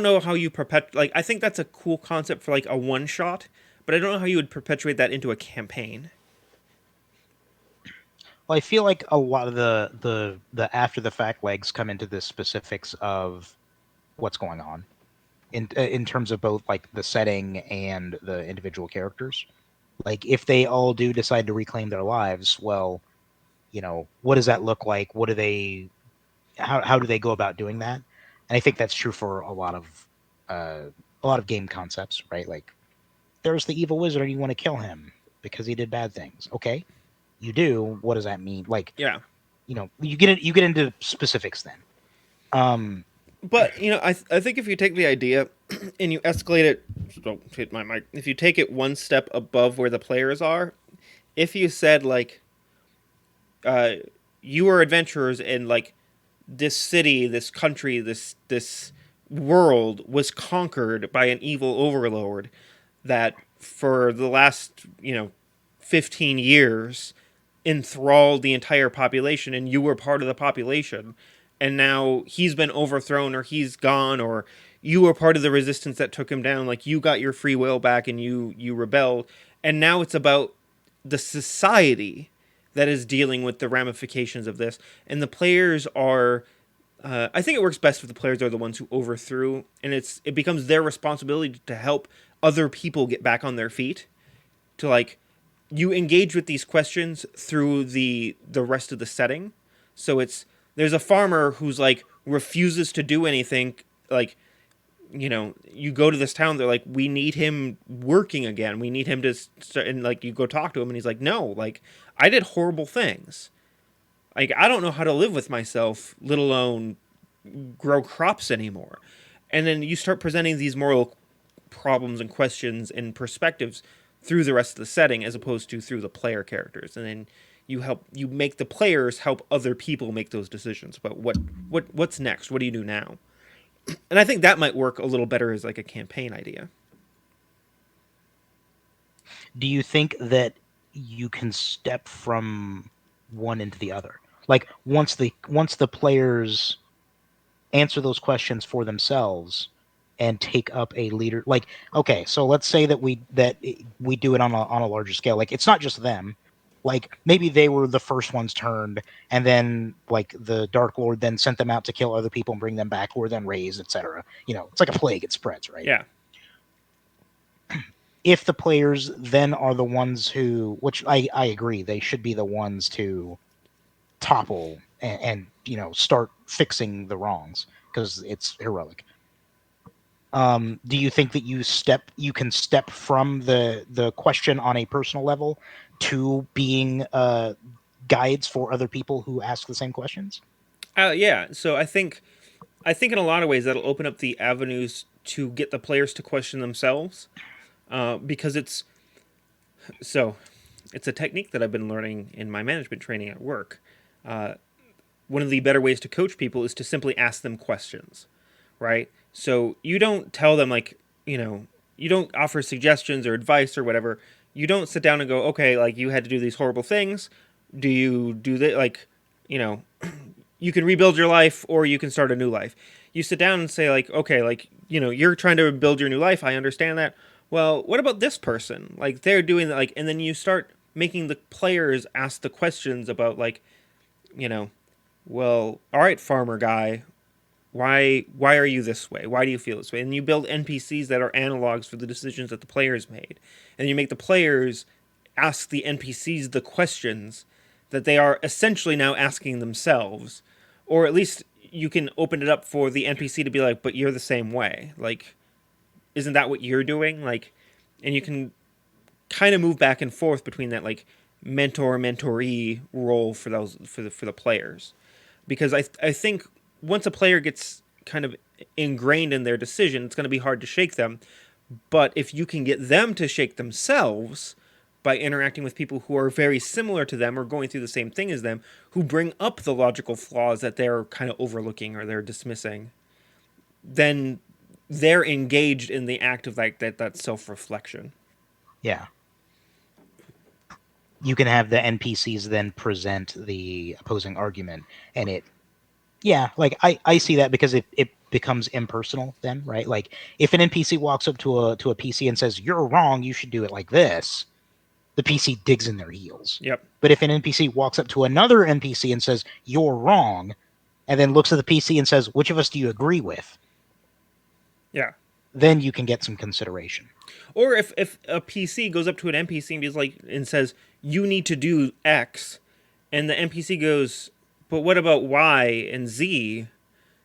know how you perpet like I think that's a cool concept for like a one shot, but I don't know how you would perpetuate that into a campaign. Well, I feel like a lot of the after the fact legs come into the specifics of what's going on in terms of both like the setting and the individual characters. Like if they all do decide to reclaim their lives, well, what does that look like? How do they go about doing that? And I think that's true for a lot of a lot of game concepts, right? Like there's the evil wizard and you want to kill him because he did bad things. Okay, you do. What does that mean? Like, Yeah. you get into specifics then. Um, But I think if you take the idea and you escalate it, don't hit my mic. If you take it one step above where the players are, if you said like, uh, you are adventurers and like this city, this country, this world was conquered by an evil overlord that for the last 15 years enthralled the entire population, and you were part of the population, and now he's been overthrown or he's gone, or you were part of the resistance that took him down, like you got your free will back and you rebelled, and now it's about the society that is dealing with the ramifications of this, and the players are, I think it works best if the players are the ones who overthrew, and it becomes their responsibility to help other people get back on their feet, to like, you engage with these questions through the rest of the setting. So there's a farmer who's like refuses to do anything, like, you go to this town, they're like, we need him working again, we need him to start, and like you go talk to him and he's like, no, like I did horrible things, like I don't know how to live with myself, let alone grow crops anymore. And then you start presenting these moral problems and questions and perspectives through the rest of the setting as opposed to through the player characters, and then you make the players help other people make those decisions about what's next, what do you do now. And I think that might work a little better as like a campaign idea. do you think that you can step from one into the other? Like once the players answer those questions for themselves and take up a leader, like, okay, so let's say that we do it on a larger scale. Like it's not just them. Like maybe they were the first ones turned, and then like the Dark Lord then sent them out to kill other people and bring them back, who were then raised, etc. It's like a plague; it spreads, right? Yeah. If the players then are the ones who, which I agree, they should be the ones to topple and start fixing the wrongs because it's heroic. Do you think that you can step from the question on a personal level to being guides for other people who ask the same questions? Yeah. So I think in a lot of ways that'll open up the avenues to get the players to question themselves, because so it's a technique that I've been learning in my management training at work. Uh, One of the better ways to coach people is to simply ask them questions, right? So you don't tell them like, you don't offer suggestions or advice or whatever. You don't sit down and go, okay, like you had to do these horrible things. Do you do that? Like, you know, you can rebuild your life or you can start a new life. You sit down and say like, okay, like, you're trying to build your new life. I understand that. Well, what about this person? Like they're doing that, like, and then you start making the players ask the questions about like, you know, well, all right, farmer guy, why are you this way? Why do you feel this way? And you build NPCs that are analogs for the decisions that the players made. And you make the players ask the NPCs the questions that they are essentially now asking themselves. Or at least you can open it up for the NPC to be like, but you're the same way. Like, isn't that what you're doing? Like, and you can kind of move back and forth between that like mentor mentoree role for those for the players, because I think once a player gets kind of ingrained in their decision, it's going to be hard to shake them. But if you can get them to shake themselves by interacting with people who are very similar to them or going through the same thing as them, who bring up the logical flaws that they're kind of overlooking or they're dismissing, then they're engaged in the act of like that self-reflection. Yeah. You can have the NPCs then present the opposing argument, and yeah, like I see that because it becomes impersonal then, right? Like if an NPC walks up to a PC and says, "You're wrong, you should do it like this," the PC digs in their heels. Yep. But if an NPC walks up to another NPC and says, "You're wrong," and then looks at the PC and says, "Which of us do you agree with?" Yeah. Then you can get some consideration. Or if a PC goes up to an NPC and says, "You need to do X," and the NPC goes, "But what about Y and Z?"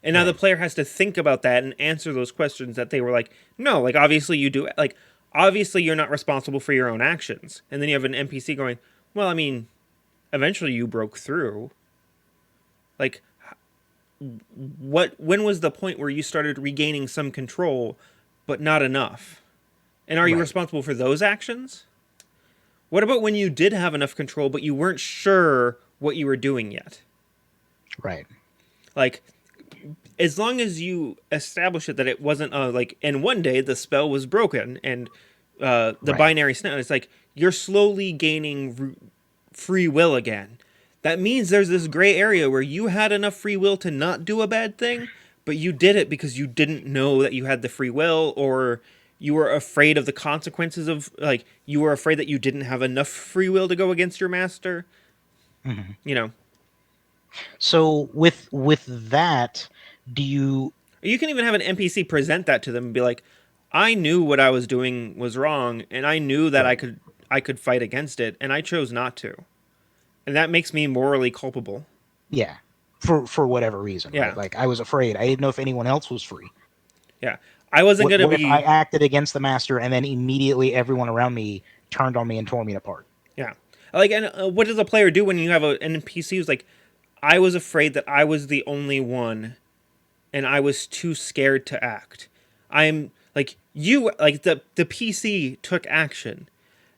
And now the Right. player has to think about that and answer those questions that they were like, no, like obviously you do, like obviously you're not responsible for your own actions. And then you have an NPC going, well, I mean, eventually you broke through. Like, when was the point where you started regaining some control, but not enough? And are you Right. responsible for those actions? What about when you did have enough control, but you weren't sure what you were doing yet? Right. Like, as long as you establish it that it wasn't like, and one day the spell was broken and the Right. binary snap, it's like you're slowly gaining free will again. That means there's this gray area where you had enough free will to not do a bad thing, but you did it because you didn't know that you had the free will, or you were afraid of the consequences of, like, you were afraid that you didn't have enough free will to go against your master. Mhm. You know, So with that, do you? you can even have an NPC present that to them and be like, "I knew what I was doing was wrong, and I knew that Right. I could fight against it, and I chose not to, and that makes me morally culpable." Yeah. For whatever reason, right? Yeah, Like I was afraid. I didn't know if anyone else was free. yeah. I wasn't gonna What if I be. acted against the master and then immediately everyone around me turned on me and tore me apart? Yeah, like, and what does a player do when you have an NPC who's like, "I was afraid that I was the only one, and I was too scared to act." I'm like, you, like, the PC took action,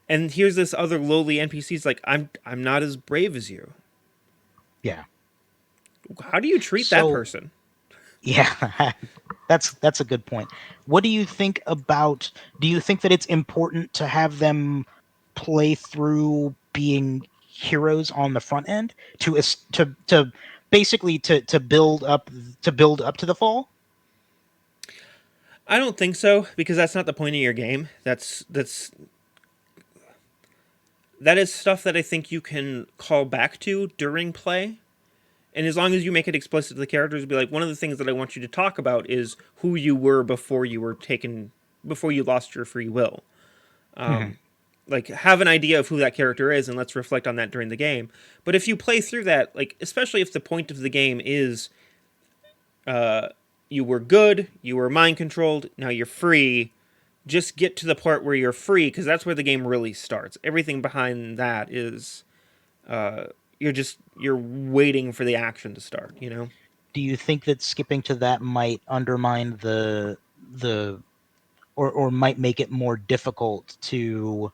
and here's this other lowly NPC's like, I'm not as brave as you. Yeah. How do you treat that So person? yeah, that's a good point. What do you think about? Do you think that it's important to have them play through being heroes on the front end to basically to build up to the fall? I don't think so, because that's not the point of your game. That is stuff that I think you can call back to during play. And as long as you make it explicit to the characters, be like, one of the things that I want you to talk about is who you were before you lost your free will. Hmm. Like, have an idea of who that character is, and let's reflect on that during the game. But if you play through that, like, especially if the point of the game is you were good, you were mind controlled, now you're free, just get to the part where you're free, because that's where the game really starts. Everything behind that is you're waiting for the action to start. You know. Do you think that skipping to that might undermine the or might make it more difficult to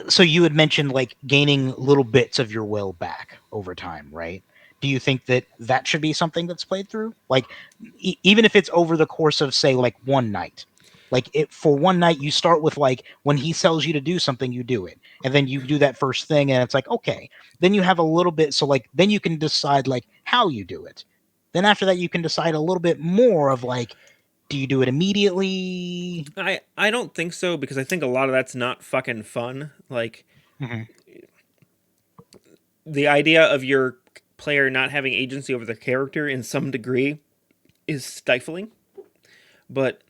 so you had mentioned like gaining little bits of your will back over time, right? Do you think that that should be something that's played through, like even if it's over the course of say like one night, like it for one night you start with like when he tells you to do something you do it and then you do that first thing and it's like okay, then you have a little bit, so like then you can decide like how you do it, then after that you can decide a little bit more of like do you do it immediately? I don't think so, because I think a lot of that's not fucking fun. Like, Hmm. the idea of your player not having agency over their character in some degree is stifling. But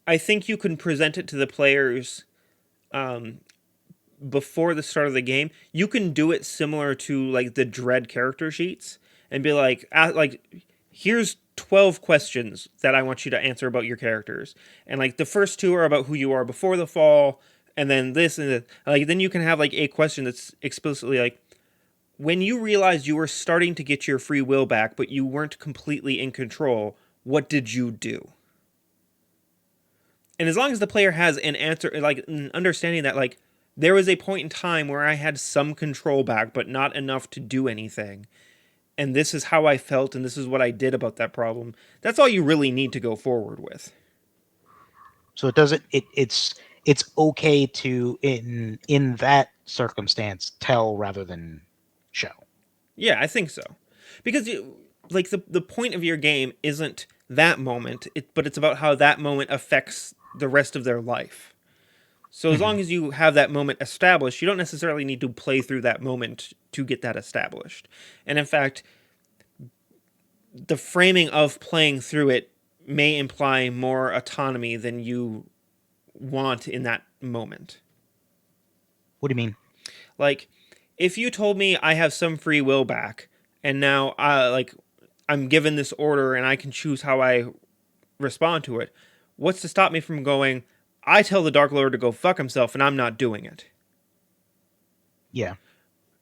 I think you can present it to the players before the start of the game. You can do it similar to like the Dread character sheets and be like, here's 12 questions that I want you to answer about your characters. And like the first two are about who you are before the fall, and then this and that. Like, then you can have like a question that's explicitly like, when you realized you were starting to get your free will back, but you weren't completely in control, what did you do? And as long as the player has an answer, like an understanding that like there was a point in time where I had some control back, but not enough to do anything, and this is how I felt, and this is what I did about that problem. That's all you really need to go forward with. So it doesn't it's okay to in that circumstance tell rather than show. Yeah, I think so, because like the point of your game isn't that moment, but it's about how that moment affects the rest of their life. So as Hmm. long as you have that moment established, you don't necessarily need to play through that moment to get that established. And in fact, the framing of playing through it may imply more autonomy than you want in that moment. What do you mean? Like, if you told me I have some free will back, and now like I'm given this order and I can choose how I respond to it. What's to stop me from going, I tell the Dark Lord to go fuck himself and I'm not doing it? Yeah.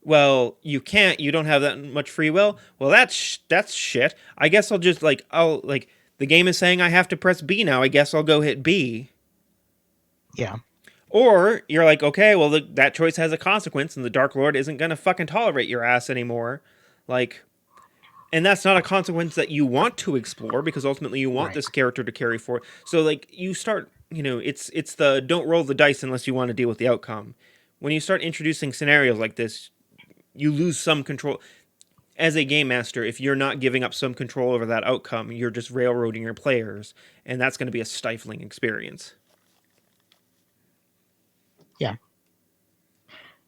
Well, you can't. You don't have that much free will. Well, that's shit. I guess I'll just I'll the game is saying I have to press B now. I guess I'll go hit B. Yeah. Or you're like, okay, well that choice has a consequence, and the Dark Lord isn't gonna fucking tolerate your ass anymore. Like, and that's not a consequence that you want to explore because ultimately you want Right. this character to carry forward. So like you start, it's the don't roll the dice unless you want to deal with the outcome. When you start introducing scenarios like this, you lose some control as a game master. If you're not giving up some control over that outcome, you're just railroading your players, and that's going to be a stifling experience. Yeah.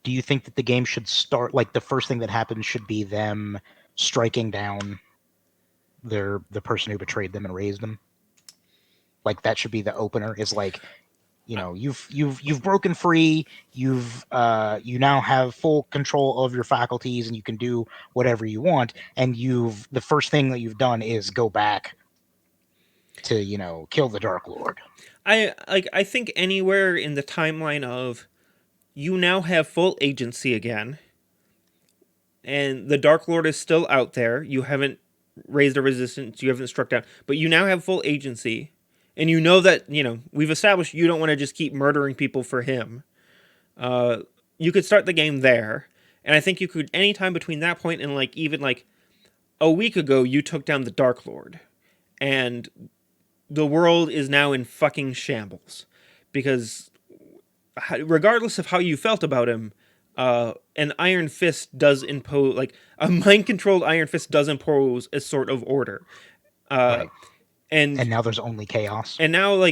Do you think that the game should start like the first thing that happens should be them striking down the person who betrayed them and raised them? Like that should be the opener. Is like, you've broken free. You now have full control of your faculties, and you can do whatever you want. And the first thing that you've done is go back to kill the Dark Lord. I think anywhere in the timeline of you now have full agency again, and the Dark Lord is still out there. You haven't raised a resistance. You haven't struck down, but you now have full agency, and you know that we've established you don't want to just keep murdering people for him. You could start the game there, and I think you could anytime between that point and even a week ago you took down the Dark Lord, and the world is now in fucking shambles because regardless of how you felt about him, an Iron Fist does impose, like a mind-controlled Iron Fist does impose a sort of order. Right. And now there's only chaos. And now,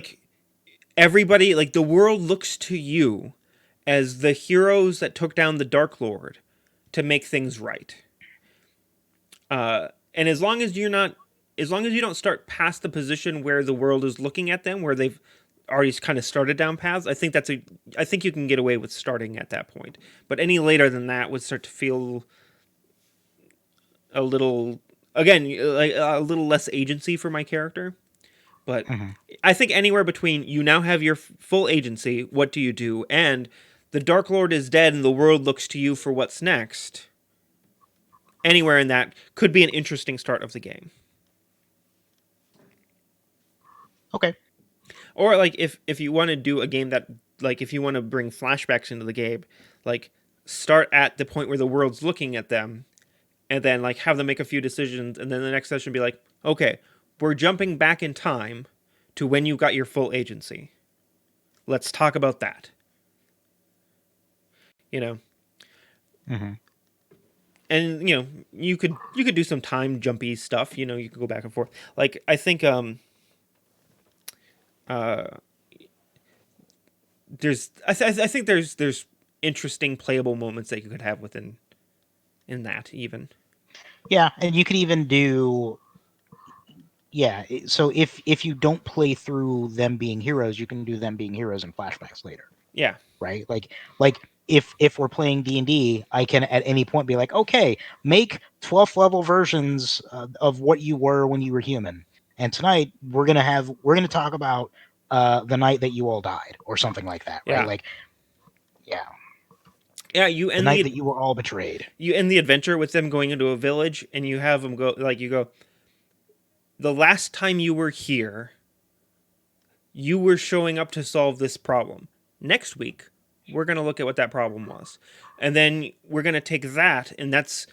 everybody, the world looks to you as the heroes that took down the Dark Lord to make things right. And as long as you don't start past the position where the world is looking at them, where they've already kind of started down paths, I think you can get away with starting at that point. But any later than that would start to feel a little, again, like a little less agency for my character. But I think anywhere between you now have your full agency, what do you do, and the Dark Lord is dead and the world looks to you for what's next, anywhere in that could be an interesting start of the game. Okay. Or if you want to do a game that if you want to bring flashbacks into the game, start at the point where the world's looking at them, and then have them make a few decisions, and then the next session be like, okay, we're jumping back in time to when you got your full agency. Let's talk about that. Mm-hmm. And you could do some time jumpy stuff. You could go back and forth. I think I think there's interesting playable moments that you could have in that even. Yeah, and you could even do. Yeah, so if you don't play through them being heroes, you can do them being heroes in flashbacks later. Yeah. Right. Like if we're playing D&D, I can at any point be like, okay, make 12th level versions of what you were when you were human. And tonight we're gonna talk about the night that you all died, or something like that. Right. Yeah. Yeah, you end the night that you were all betrayed. You end the adventure with them going into a village, and you have them go the last time you were here, you were showing up to solve this problem. Next week, we're going to look at what that problem was. And then we're going to take that, and that's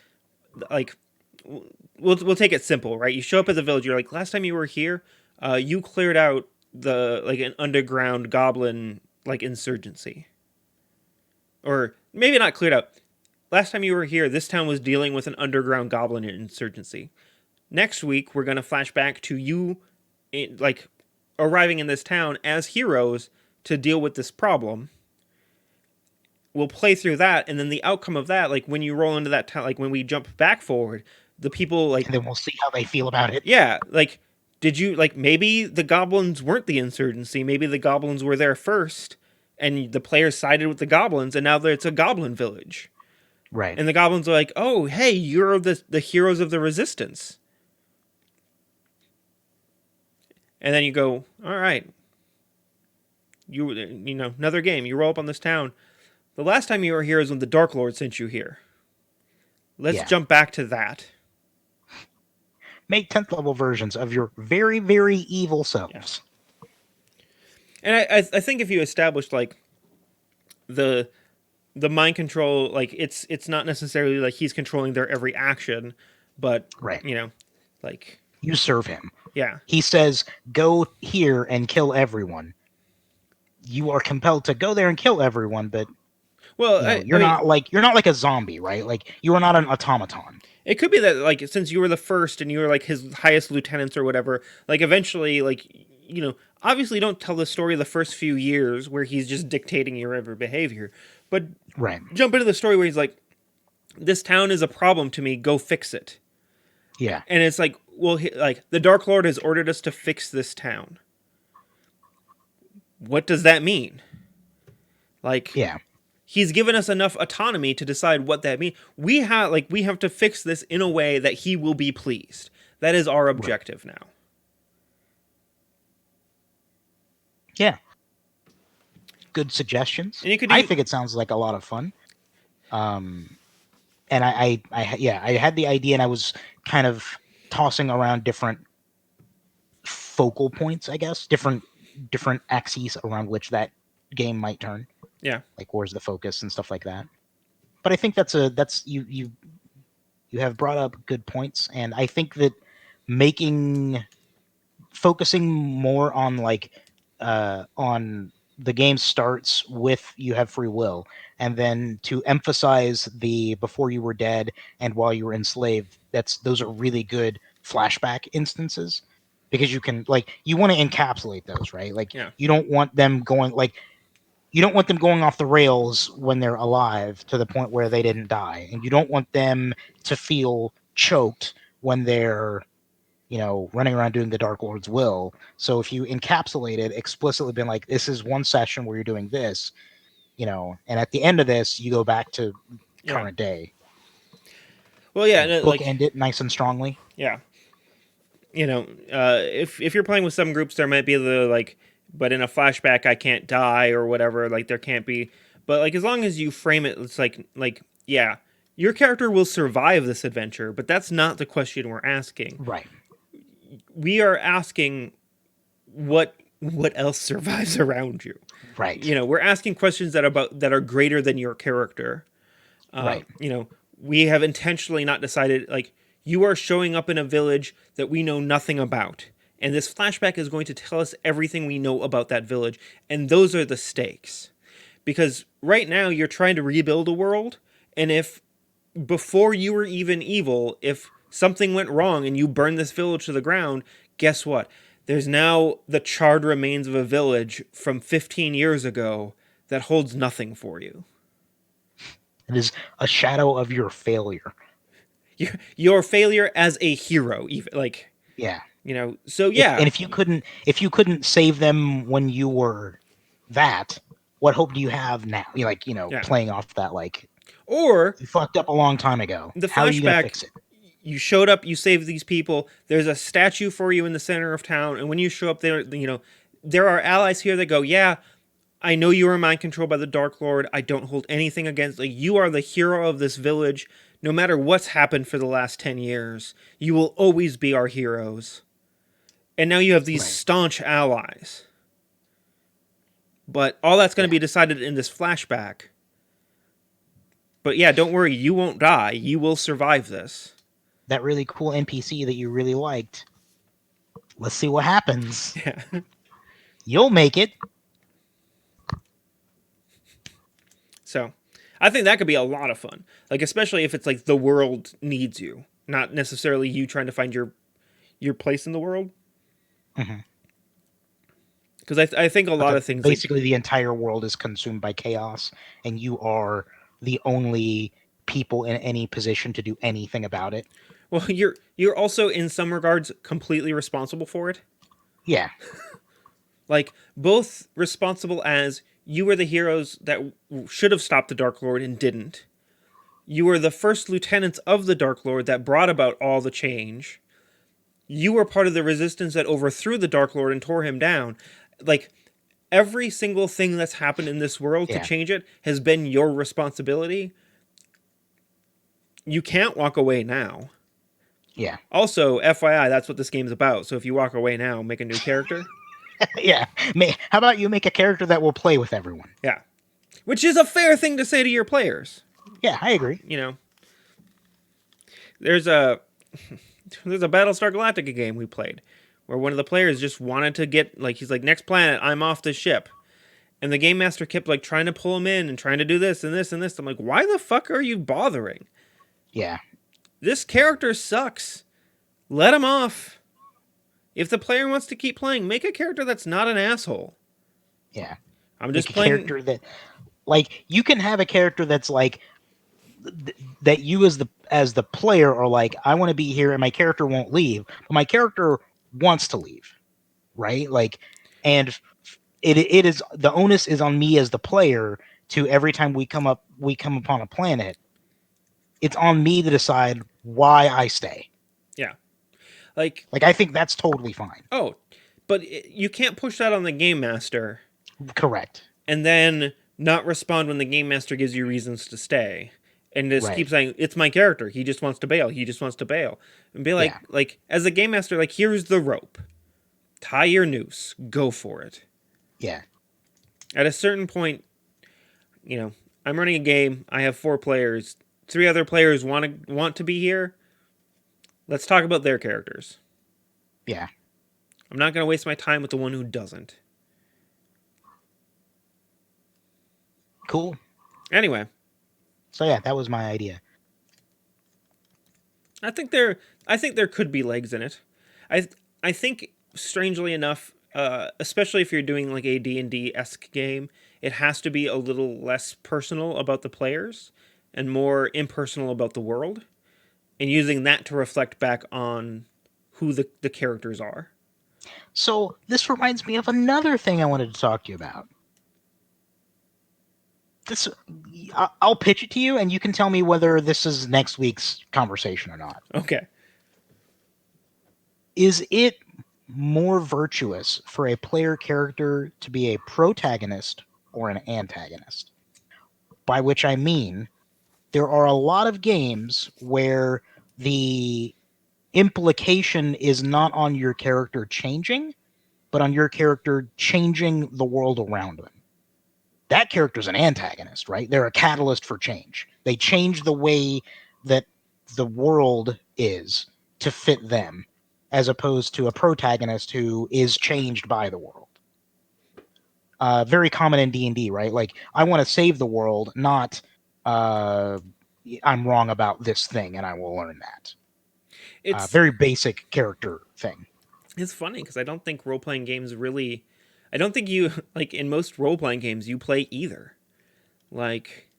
we'll take it simple, right? You show up at the village, you're like, last time you were here, you cleared out an underground goblin insurgency. Or maybe not cleared out. Last time you were here, this town was dealing with an underground goblin insurgency. Next week, we're going to flash back to you arriving in this town as heroes to deal with this problem. We'll play through that, and then the outcome of that, when you roll into that town, when we jump back forward, the people and then we'll see how they feel about it. Yeah, did you maybe the goblins weren't the insurgency, maybe the goblins were there first, and the players sided with the goblins, and now it's a goblin village. Right. And the goblins are like, oh, hey, you're the heroes of the resistance. And then you go, all right, you know, another game. You roll up on this town. The last time you were here is when the Dark Lord sent you here. Let's Yeah. jump back to that. Make 10th level versions of your very, very evil Yeah. selves. And I think if you establish like the mind control, like it's not necessarily like he's controlling their every action, but Right. you know, like You serve him. yeah. He says, go here and kill everyone. You are compelled to go there and kill everyone, but Well, I mean, you're not like a zombie, right? Like you are not an automaton. it could be that like since you were the first and you were like his highest lieutenants or whatever, like eventually like you know, obviously don't tell the story of the first few years where he's just dictating your every behavior, but Right. jump into the story where he's like, this town is a problem to me, go fix it. Yeah. And it's like, well, like the Dark Lord has ordered us to fix this town. What does that mean? Like, Yeah. he's given us enough autonomy to decide what that means. We have to fix this in a way that he will be pleased. That is our objective now. Yeah. Good suggestions. And you could I think it sounds like a lot of fun. And I had the idea, and I was kind of tossing around different focal points, I guess, different axes around which that game might turn. yeah. Like where's the focus and stuff like that. But I think that's you have brought up good points, and I think that focusing more on on the game starts with you have free will, and then to emphasize the before you were dead and while you were enslaved, those are really good flashback instances, because you want to encapsulate those, right? Like Yeah. you don't want them going off the rails when they're alive to the point where they didn't die, and you don't want them to feel choked when they're running around doing the Dark Lord's will. So if you encapsulate it explicitly, been like, this is one session where you're doing this, and at the end of this, you go back to Yeah. current day. Well, yeah, Bookend it nice and strongly. Yeah. You know, if you're playing with some groups, there might be the like, but in a flashback, I can't die or whatever. Like there can't be, but like as long as you frame it, it's like yeah, your character will survive this adventure, but that's not the question we're asking. Right. We are asking what else survives around you. Right. You know, we're asking questions that are greater than your character. Right. You know, we have intentionally not decided, like, you are showing up in a village that we know nothing about. And this flashback is going to tell us everything we know about that village. And those are the stakes. Because right now you're trying to rebuild a world. And if before you were even evil, if something went wrong and you burned this village to the ground, guess what? There's now the charred remains of a village from 15 years ago that holds nothing for you. It is a shadow of your failure. Your failure as a hero, even like yeah, So yeah, and if you couldn't save them when you were that, what hope do you have now? Playing off that or you fucked up a long time ago. The How are you gonna flashback, fix it? you showed up, you saved these people. There's a statue for you in the center of town, and when you show up there, there are allies here that go, yeah, I know you are mind controlled by the Dark Lord. I don't hold anything against. Like, you are the hero of this village. No matter what's happened for the last 10 years, you will always be our heroes. And now you have these staunch allies. But all that's going to be decided in this flashback. But yeah, don't worry, you won't die. You will survive this. That really cool NPC that you really liked. Let's see what happens. Yeah. You'll make it. So, I think that could be a lot of fun. Like, especially if it's like the world needs you, not necessarily you trying to find your place in the world. Because I think a lot of things... Basically, the entire world is consumed by chaos, and you are the only people in any position to do anything about it. Well, you're also, in some regards, completely responsible for it. Yeah. Like, both responsible as... You were the heroes that should have stopped the Dark Lord and didn't. You were the first lieutenants of the Dark Lord that brought about all the change. you were part of the resistance that overthrew the Dark Lord and tore him down. Like, every single thing that's happened in this world to Yeah. change it has been your responsibility. You can't walk away now. Yeah. Also, FYI, that's what this game's about. So if you walk away now, make a new character. Yeah. How about you make a character that will play with everyone? Yeah. Which is a fair thing to say to your players. Yeah, I agree. You know, there's a Battlestar Galactica game we played where one of the players just wanted to get, like, he's like, next planet, I'm off the ship. And the game master kept, like, trying to pull him in and trying to do this and this and this. I'm like, why the fuck are you bothering? Yeah. This character sucks. Let him off. If the player wants to keep playing, make a character that's not an asshole. Yeah. I'm just Make a playing. character that, like, you can have a character that's like that you as the player are like, I want to be here and my character won't leave, but my character wants to leave, right? Like, and it is, the onus is on me as the player to, every time we come upon a planet, it's on me to decide why I stay. Yeah. Like, I think that's totally fine. oh, but you can't push that on the game master Correct. and then not respond when the game master gives you reasons to stay. And just Right. keep saying, it's my character. He just wants to bail. He just wants to bail. And be like, Yeah. like, as a game master, like, here's the rope. Tie your noose. Go for it. Yeah. At a certain point, you know, I'm running a game. I have 4 players. 3 other players want to be here. Let's talk about their characters. Yeah. I'm not going to waste my time with the one who doesn't. Cool. Anyway, So yeah, that was my idea. I think there could be legs in it. I think, strangely enough, especially if you're doing like a D&D-esque game, it has to be a little less personal about the players and more impersonal about the world, and using that to reflect back on who the characters are. So this reminds me of another thing I wanted to talk to you about. This, I'll pitch it to you, and you can tell me whether this is next week's conversation or not. Okay. Is it more virtuous for a player character to be a protagonist or an antagonist? By which I mean, there are a lot of games where the implication is not on your character changing, but on your character changing the world around them. That character's an antagonist, right? They're a catalyst for change. They change the way that the world is to fit them, as opposed to a protagonist who is changed by the world. Very common in D&D, right? Like, I want to save the world, not I'm wrong about this thing and I will learn that. It's Very basic character thing. it's funny because I don't think role-playing games really, I don't think you, like, in most role-playing games you play either. Like,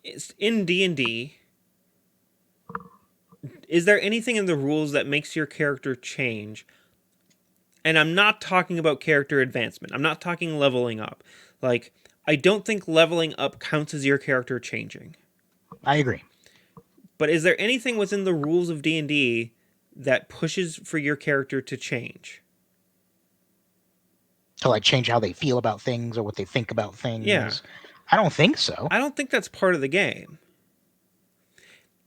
it's in D&D, is there anything in the rules that makes your character change? And I'm not talking about character advancement. I'm not talking leveling up. Like, I don't think leveling up counts as your character changing. I agree. But is there anything within the rules of D&D that pushes for your character to change? To, like, change how they feel about things or what they think about things. Yeah. I don't think so. I don't think that's part of the game.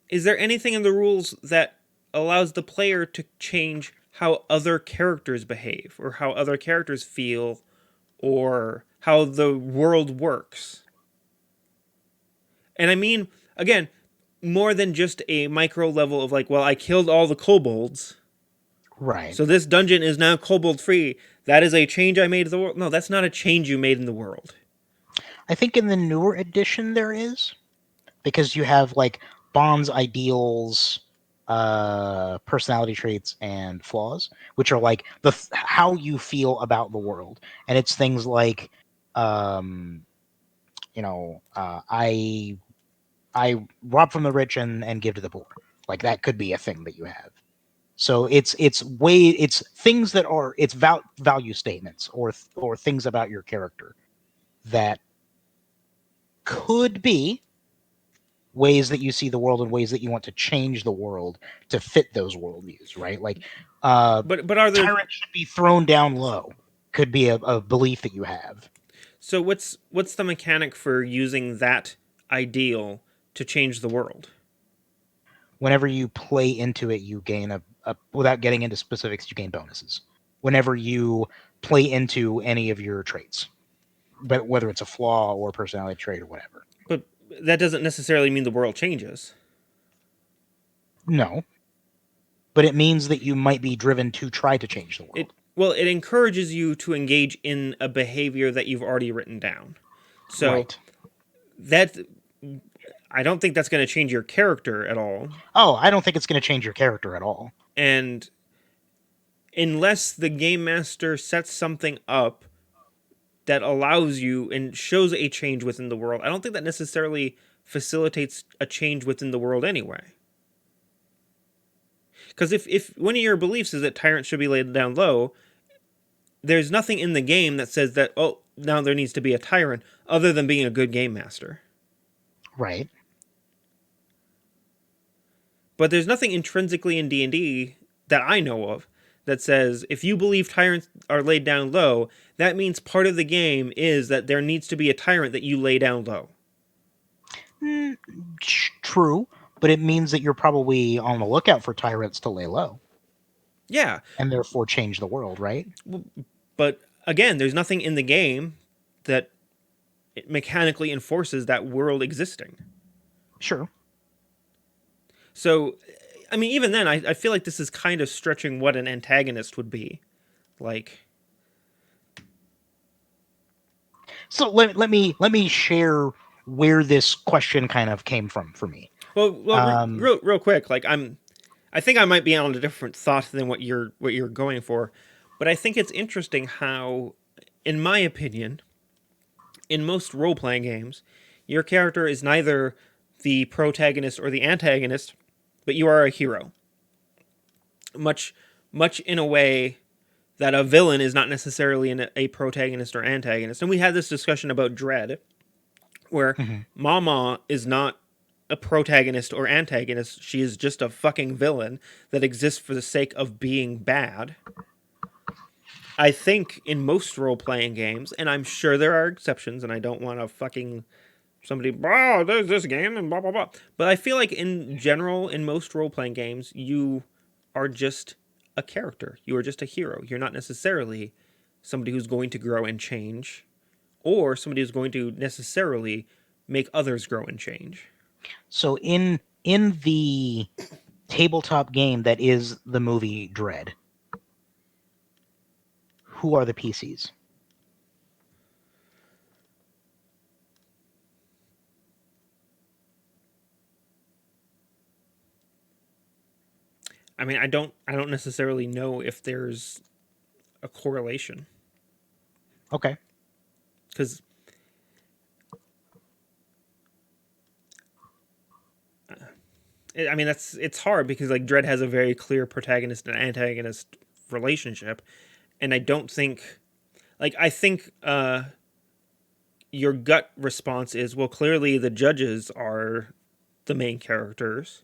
Is there anything in the rules that allows the player to change how other characters behave or how other characters feel or how the world works? And I mean, again, more than just a micro level of like, well, I killed all the kobolds, Right. so this dungeon is now kobold free. That is a change I made to the world. No, that's not a change you made in the world. I think in the newer edition there is, because you have, like, Bond's ideals, personality traits, and flaws, which are like how you feel about the world, and it's things like, I rob from the rich and give to the poor. Like, that could be a thing that you have. So it's things that are, it's value statements or things about your character that could be ways that you see the world and ways that you want to change the world to fit those worldviews, right? Like, But are there tyrant should be thrown down low. Could be a belief that you have. so what's the mechanic for using that ideal to change the world? Whenever you play into it, you gain without getting into specifics, you gain bonuses. Whenever you play into any of your traits, but whether it's a flaw or personality trait or whatever. But that doesn't necessarily mean the world changes. No, but it means that you might be driven to try to change the world. It encourages you to engage in a behavior that you've already written down. So Right. that I don't think that's going to change your character at all. Oh, I don't think it's going to change your character at all. And unless the game master sets something up that allows you and shows a change within the world, I don't think that necessarily facilitates a change within the world anyway. Because if one of your beliefs is that tyrants should be laid down low, there's nothing in the game that says that, oh, now there needs to be a tyrant, other than being a good game master. Right. But there's nothing intrinsically in D&D that I know of that says if you believe tyrants are laid down low, that means part of the game is that there needs to be a tyrant that you lay down low. True, but it means that you're probably on the lookout for tyrants to lay low. Yeah. And therefore change the world, right? But again, there's nothing in the game that mechanically enforces that world existing. Sure. So, I mean, even then, I feel like this is kind of stretching what an antagonist would be. Like, so let me share where this question kind of came from for me. well, real quick, like I think I might be on a different thought than what you're going for, but I think it's interesting how, in my opinion, in most role playing games, your character is neither the protagonist or the antagonist, but you are a hero. Much in a way that a villain is not necessarily a protagonist or antagonist. And we had this discussion about Dread, where Mama is not a protagonist or antagonist. She is just a fucking villain that exists for the sake of being bad. I think in most role-playing games, and I'm sure there are exceptions, and I don't want to fucking somebody, oh, there's this game and blah, blah, blah. But I feel like in general, in most role-playing games, you are just a character. You are just a hero. You're not necessarily somebody who's going to grow and change, or somebody who's going to necessarily make others grow and change. So in the tabletop game that is the movie Dread, who are the PCs? I mean, I don't necessarily know if there's a correlation, Okay. because I mean it's hard because like Dread has a very clear protagonist and antagonist relationship, and I don't think, like, I think your gut response is, well, clearly the judges are the main characters,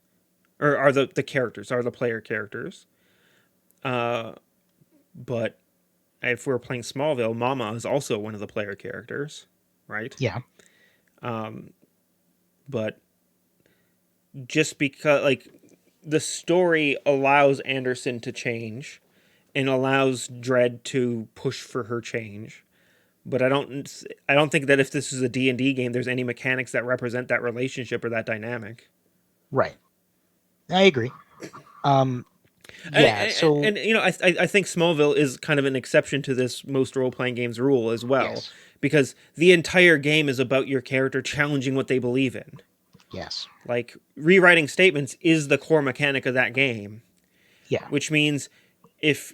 or are the characters, are the player characters. But if we're playing Smallville, Mama is also one of the player characters, right? Yeah. But just because, like, the story allows Anderson to change and allows Dread to push for her change, but I don't think that if this is a D&D game, there's any mechanics that represent that relationship or that dynamic. Right. I agree. Yeah. So and you know, I think Smallville is kind of an exception to this most role playing games rule as well, yes. because the entire game is about your character challenging what they believe in. Yes. Like, rewriting statements is the core mechanic of that game. Yeah. Which means if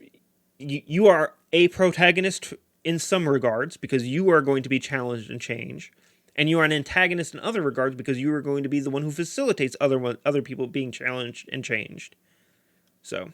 you are a protagonist in some regards because you are going to be challenged and change, and you are an antagonist in other regards because you are going to be the one who facilitates other people being challenged and changed. So,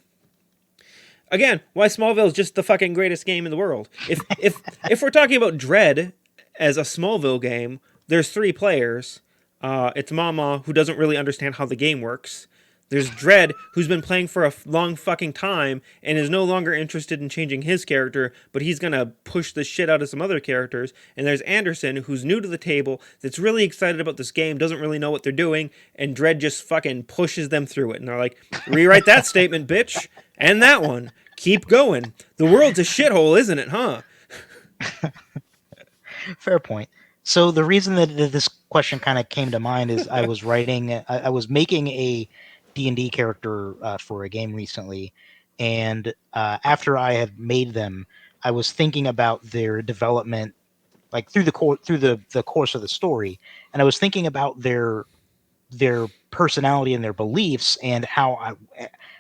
again, why Smallville is just the fucking greatest game in the world. If we're talking about Dread as a Smallville game, there's 3 players. It's Mama, who doesn't really understand how the game works. There's Dredd, who's been playing for a long fucking time and is no longer interested in changing his character, but he's gonna push the shit out of some other characters. And there's Anderson, who's new to the table, that's really excited about this game, doesn't really know what they're doing, and Dredd just fucking pushes them through it. And they're like, rewrite that statement, bitch, and that one. Keep going. The world's a shithole, isn't it, huh? Fair point. So the reason that this question kind of came to mind is I was making a D&D character for a game recently, and after I had made them, I was thinking about their development, like through the course of the story, and I was thinking about their personality and their beliefs and how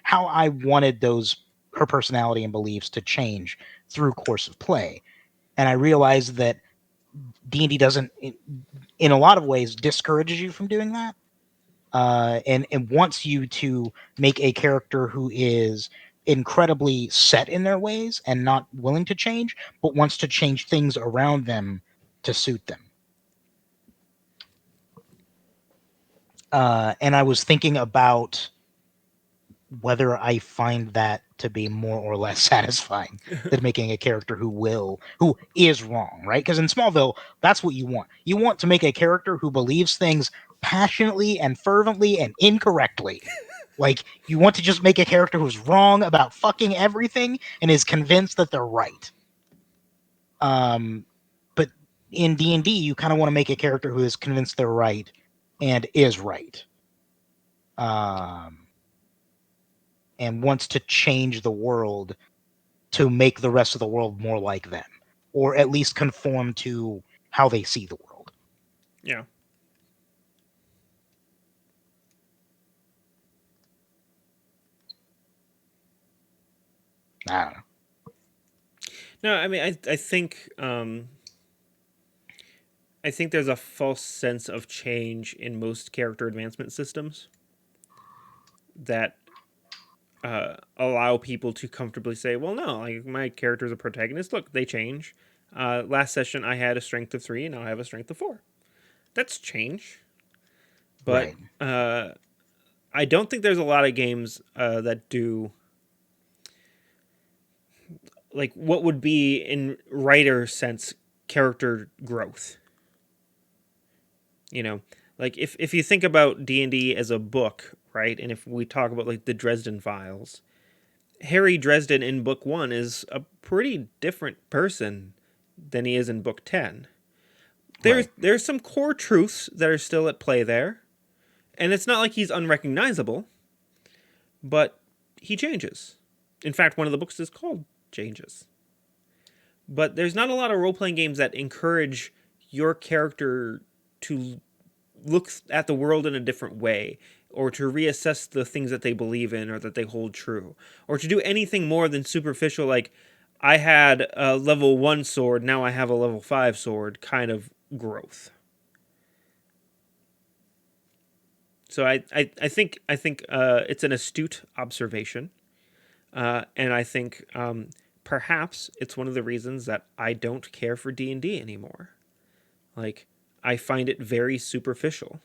I wanted those her personality and beliefs to change through course of play, and I realized that D&D doesn't, in a lot of ways, discourages you from doing that, and wants you to make a character who is incredibly set in their ways and not willing to change, but wants to change things around them to suit them. And I was thinking about whether I find that to be more or less satisfying than making a character who is wrong, right? Because in Smallville, that's what you want. You want to make a character who believes things passionately and fervently and incorrectly. Like, you want to just make a character who's wrong about fucking everything and is convinced that they're right. But in D&D, you kind of want to make a character who is convinced they're right and is right. And wants to change the world to make the rest of the world more like them, or at least conform to how they see the world. Yeah. I don't know. No, I mean, I think there's a false sense of change in most character advancement systems that allow people to comfortably say, "Well, no, like my character's a protagonist. Look, they change. Last session, I had a strength of 3, and now I have a strength of 4. That's change." But Right. I don't think there's a lot of games that do like what would be in writer sense character growth. You know, like if you think about D&D as a book, right? And if we talk about like the Dresden Files, Harry Dresden in book 1 is a pretty different person than he is in book 10. Right. There's some core truths that are still at play there, and it's not like he's unrecognizable, but he changes. In fact, one of the books is called Changes. But there's not a lot of role playing games that encourage your character to look at the world in a different way, or to reassess the things that they believe in or that they hold true, or to do anything more than superficial, like, I had a level 1 sword, now I have a level 5 sword kind of growth. So I think it's an astute observation, and I think perhaps it's one of the reasons that I don't care for D&D anymore. Like, I find it very superficial.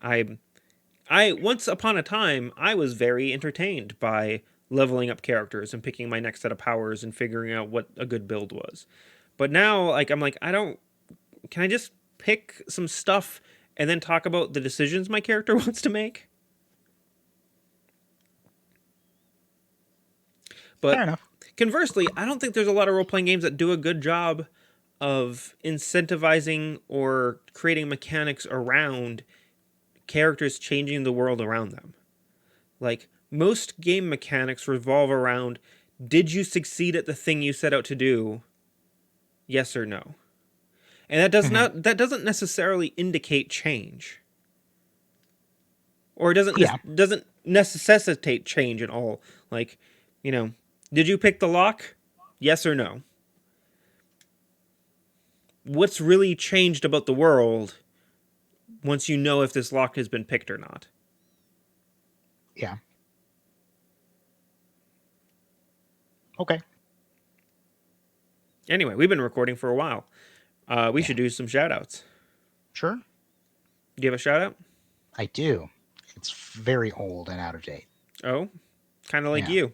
I I once upon a time I was very entertained by leveling up characters and picking my next set of powers and figuring out what a good build was. But now like I'm like I don't can I just pick some stuff and then talk about the decisions my character wants to make? Fair But enough. conversely, I don't think there's a lot of role playing games that do a good job of incentivizing or creating mechanics around characters changing the world around them. Like, most game mechanics revolve around, did you succeed at the thing you set out to do? Yes or no. And Mhm. that doesn't necessarily indicate change. Or it Yeah. doesn't necessitate change at all. Like, you know, did you pick the lock? Yes or no. What's really changed about the world once you know if this lock has been picked or not? Yeah. Okay. Anyway, we've been recording for a while. We Yeah. should do some shout outs. Sure. Do you have a shout out? I do. It's very old and out of date. Oh, kind of like Yeah. you.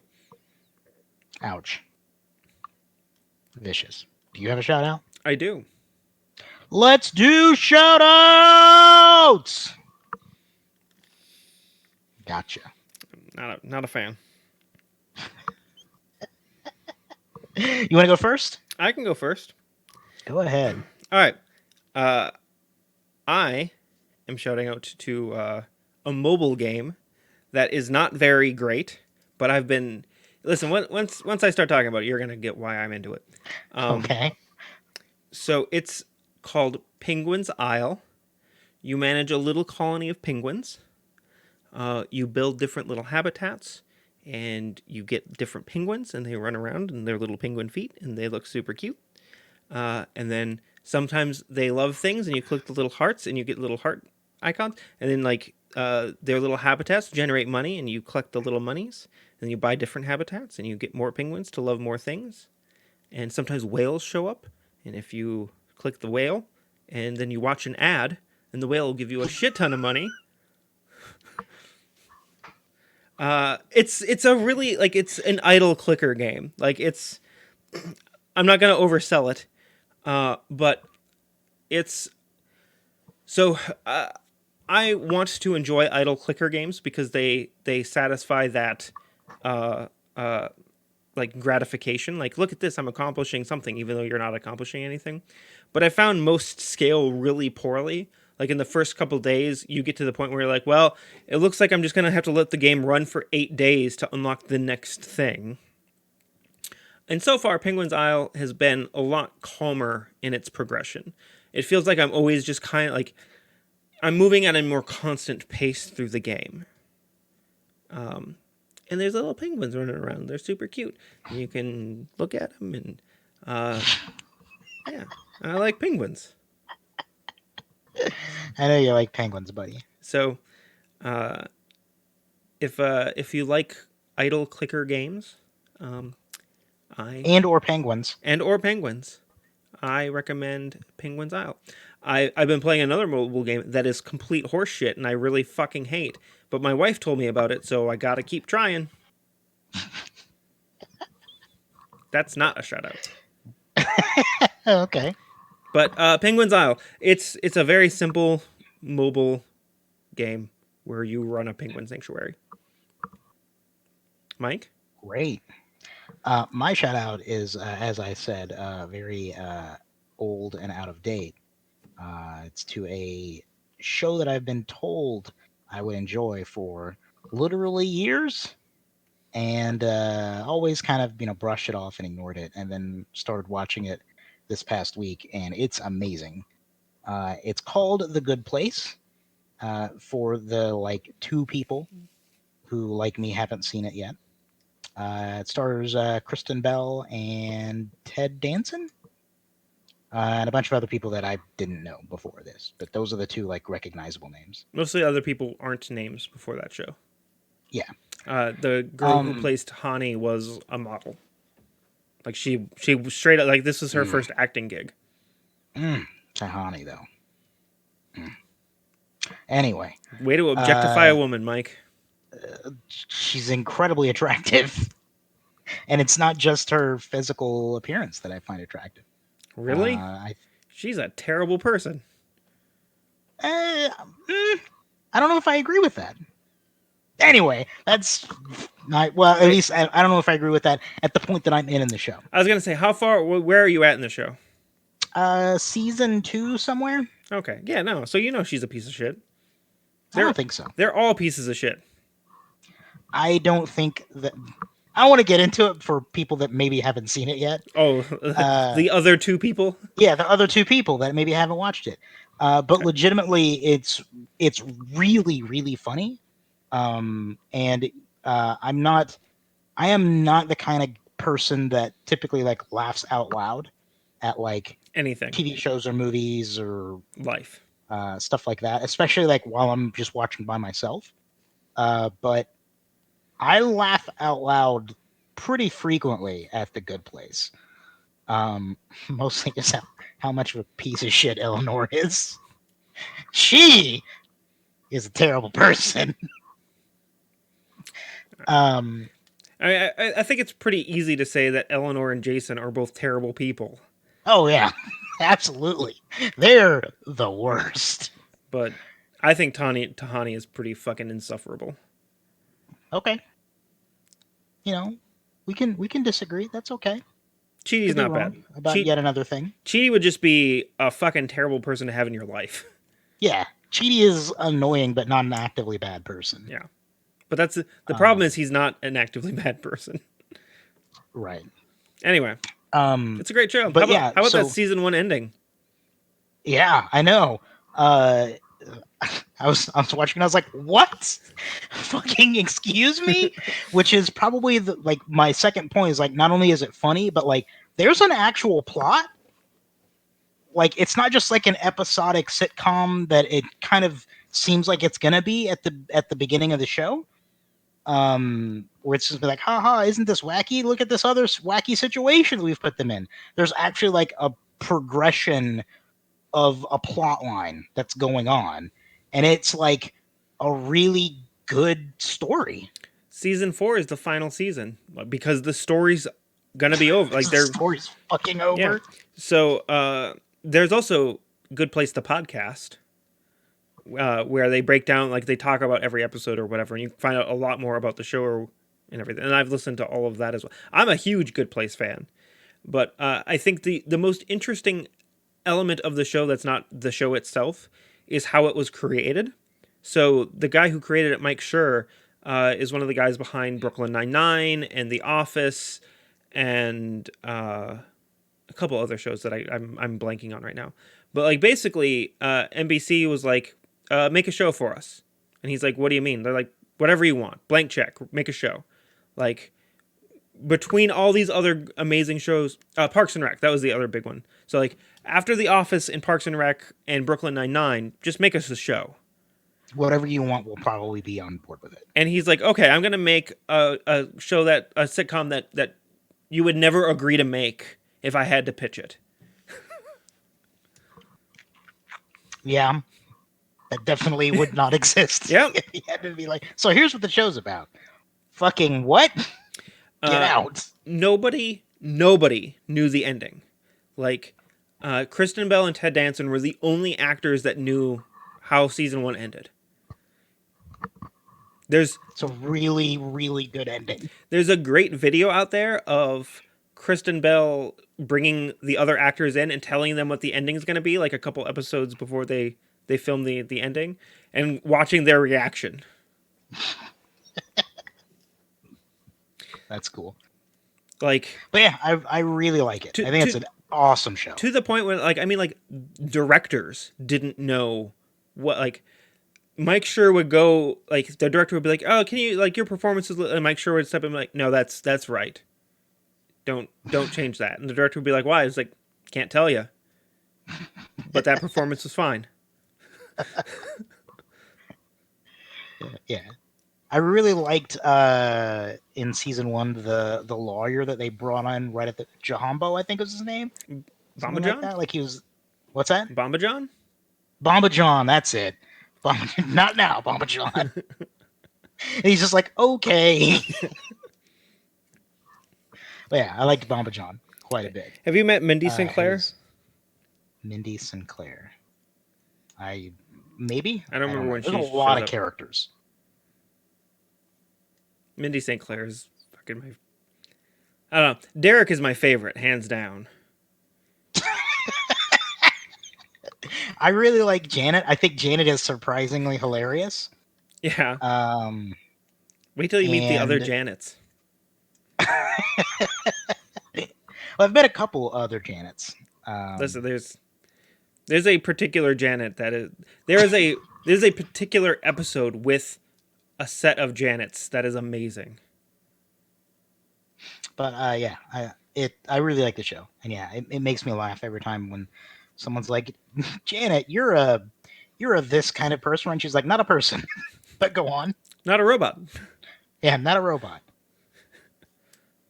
Ouch. Vicious. Do you have a shout out? I do. Let's do shout outs! Gotcha. Not a fan. You want to go first? I can go first. Go ahead. All right. I am shouting out to a mobile game that is not very great, but I've been listen. Once I start talking about it, you're gonna get why I'm into it. Okay. So it's called Penguin's Isle. You manage a little colony of penguins. You build different little habitats, and you get different penguins, and they run around in their little penguin feet, and they look super cute. And then sometimes they love things, and you click the little hearts, and you get little heart icons. And then their little habitats generate money, and you collect the little monies. And you buy different habitats, and you get more penguins to love more things. And sometimes whales show up, and if you click the whale, and then you watch an ad, and the whale will give you a shit ton of money. It's a really it's an idle clicker game. I'm not gonna oversell it, but it's so I want to enjoy idle clicker games because they satisfy that uh, uh, gratification. Like, look at this, I'm accomplishing something, even though you're not accomplishing anything. But I found most scale really poorly. Like in the first couple days, you get to the point where you're like, well, it looks like I'm just gonna have to let the game run for 8 days to unlock the next thing. And so far, Penguin's Isle has been a lot calmer in its progression. It feels like I'm always just kind of like I'm moving at a more constant pace through the game. And there's little penguins running around. They're super cute. And you can look at them, and yeah, I like penguins. I know you like penguins, buddy. So, if you like idle clicker games, And or penguins. or penguins, I recommend Penguin's Isle. I've been playing another mobile game that is complete horseshit, and I really fucking hate. But my wife told me about it, so I gotta keep trying. That's not a shout out. Okay. But Penguin's Isle, it's a very simple mobile game where you run a penguin sanctuary. Mike? Great. My shout out is, as I said, very old and out of date. It's to a show that I've been told I would enjoy for literally years, and always kind of brushed it off and ignored it, and then started watching it this past week, and it's amazing. It's called The Good Place. For the two people who, like me, haven't seen it yet. It stars Kristen Bell and Ted Danson, and a bunch of other people that I didn't know before this. But those are the two recognizable names. Mostly other people aren't names before that show. Yeah. The girl who placed Hani was a model. Like she straight up this was her first acting gig. Hani though. Anyway. Way to objectify a woman, Mike. She's incredibly attractive. And it's not just her physical appearance that I find attractive. Really? She's a terrible person. I don't know if I agree with that. Anyway, that's not well. At least I don't know if I agree with that at the point that I'm in the show. I was gonna say, where are you at in the show? Season 2 somewhere. Okay, yeah, no. So she's a piece of shit. I don't think so. They're all pieces of shit. I don't think that. I don't want to get into it for people that maybe haven't seen it yet. Oh, the other two people? Yeah, the other two people that maybe haven't watched it. But legitimately, it's really, really funny. And I am not the kind of person that typically laughs out loud at anything, TV shows or movies or life, stuff like that, especially while I'm just watching by myself. But I laugh out loud pretty frequently at The Good Place. Mostly just how much of a piece of shit Eleanor is. She is a terrible person. Um, I think it's pretty easy to say that Eleanor and Jason are both terrible people, oh yeah, absolutely. They're the worst. but I think Tahani is pretty fucking insufferable. Okay, we can disagree. That's okay. Chidi's Could be not bad. wrong about yet another thing. Chidi would just be a fucking terrible person to have in your life. Yeah, Chidi is annoying, but not an actively bad person. Yeah. But that's the problem is he's not an actively bad person. Right. Anyway, it's a great show. But how about that season 1 ending? Yeah, I know. I was watching and I was like, "What? Fucking excuse me?" Which is probably like my second point is like not only is it funny, but like there's an actual plot. Like it's not just like an episodic sitcom that it kind of seems like it's gonna be at the beginning of the show. Where it's just like, haha, isn't this wacky? Look at this other wacky situation we've put them in. There's actually like a progression of a plot line that's going on, and it's like a really good story. Season 4 is the final season because the story's gonna be over. Like the story's fucking over. Yeah. So there's also Good Place to Podcast, where they break down, like they talk about every episode or whatever, and you find out a lot more about the show and everything. And I've listened to all of that as well. I'm a huge Good Place fan, but I think the most interesting element of the show that's not the show itself is how it was created. So the guy who created it, Mike Schur, is one of the guys behind Brooklyn Nine-Nine and The Office and a couple other shows that I'm blanking on right now. But like basically, NBC was like, make a show for us. And he's like, what do you mean? They're like, whatever you want, blank check, make a show. Like between all these other amazing shows, Parks and Rec, that was the other big one. So like after The Office and Parks and Rec and Brooklyn Nine-Nine, just make us a show. Whatever you want, we'll probably be on board with it. And he's like, okay, I'm gonna make a show a sitcom that you would never agree to make if I had to pitch it. Yeah, that definitely would not exist. Yep. If he had to be like, so here's what the show's about. Fucking what? Get out. Nobody knew the ending. Like, Kristen Bell and Ted Danson were the only actors that knew how season 1 ended. It's a really, really good ending. There's a great video out there of Kristen Bell bringing the other actors in and telling them what the ending's going to be, like a couple episodes before they film the ending, and watching their reaction. That's cool. Like, but yeah, I really like it. I think it's an awesome show. To the point where, like, I mean, like, directors didn't know what, like, Mike Schur would go, like, the director would be like, oh, can you, like, your performance is, and Mike Schur would step in and be like, no, that's right. Don't change that. And the director would be like, why? It's like, can't tell you. But that performance was fine. Yeah. I really liked in season 1 the lawyer that they brought on right at the Jahambo, I think was his name. Bomba John? Like he was, what's that? Bomba John? Bomba John, that's it. Not now, Bomba John. And he's just like, okay. But yeah, I liked Bomba John quite a bit. Have you met Mindy Sinclair? Mindy Sinclair. Maybe? I don't remember when There's a lot of characters. Mindy Sinclair is fucking my... I don't know. Derek is my favorite, hands down. I really like Janet. I think Janet is surprisingly hilarious. Yeah. Wait till you meet the other Janets. Well, I've met a couple other Janets. Listen, there's a particular Janet that is... There's a particular episode with a set of Janets that is amazing. But yeah, I really like the show, and yeah, it makes me laugh every time when someone's like, Janet, you're a this kind of person, and she's like, not a person. But go on. Not a robot. Yeah, not a robot.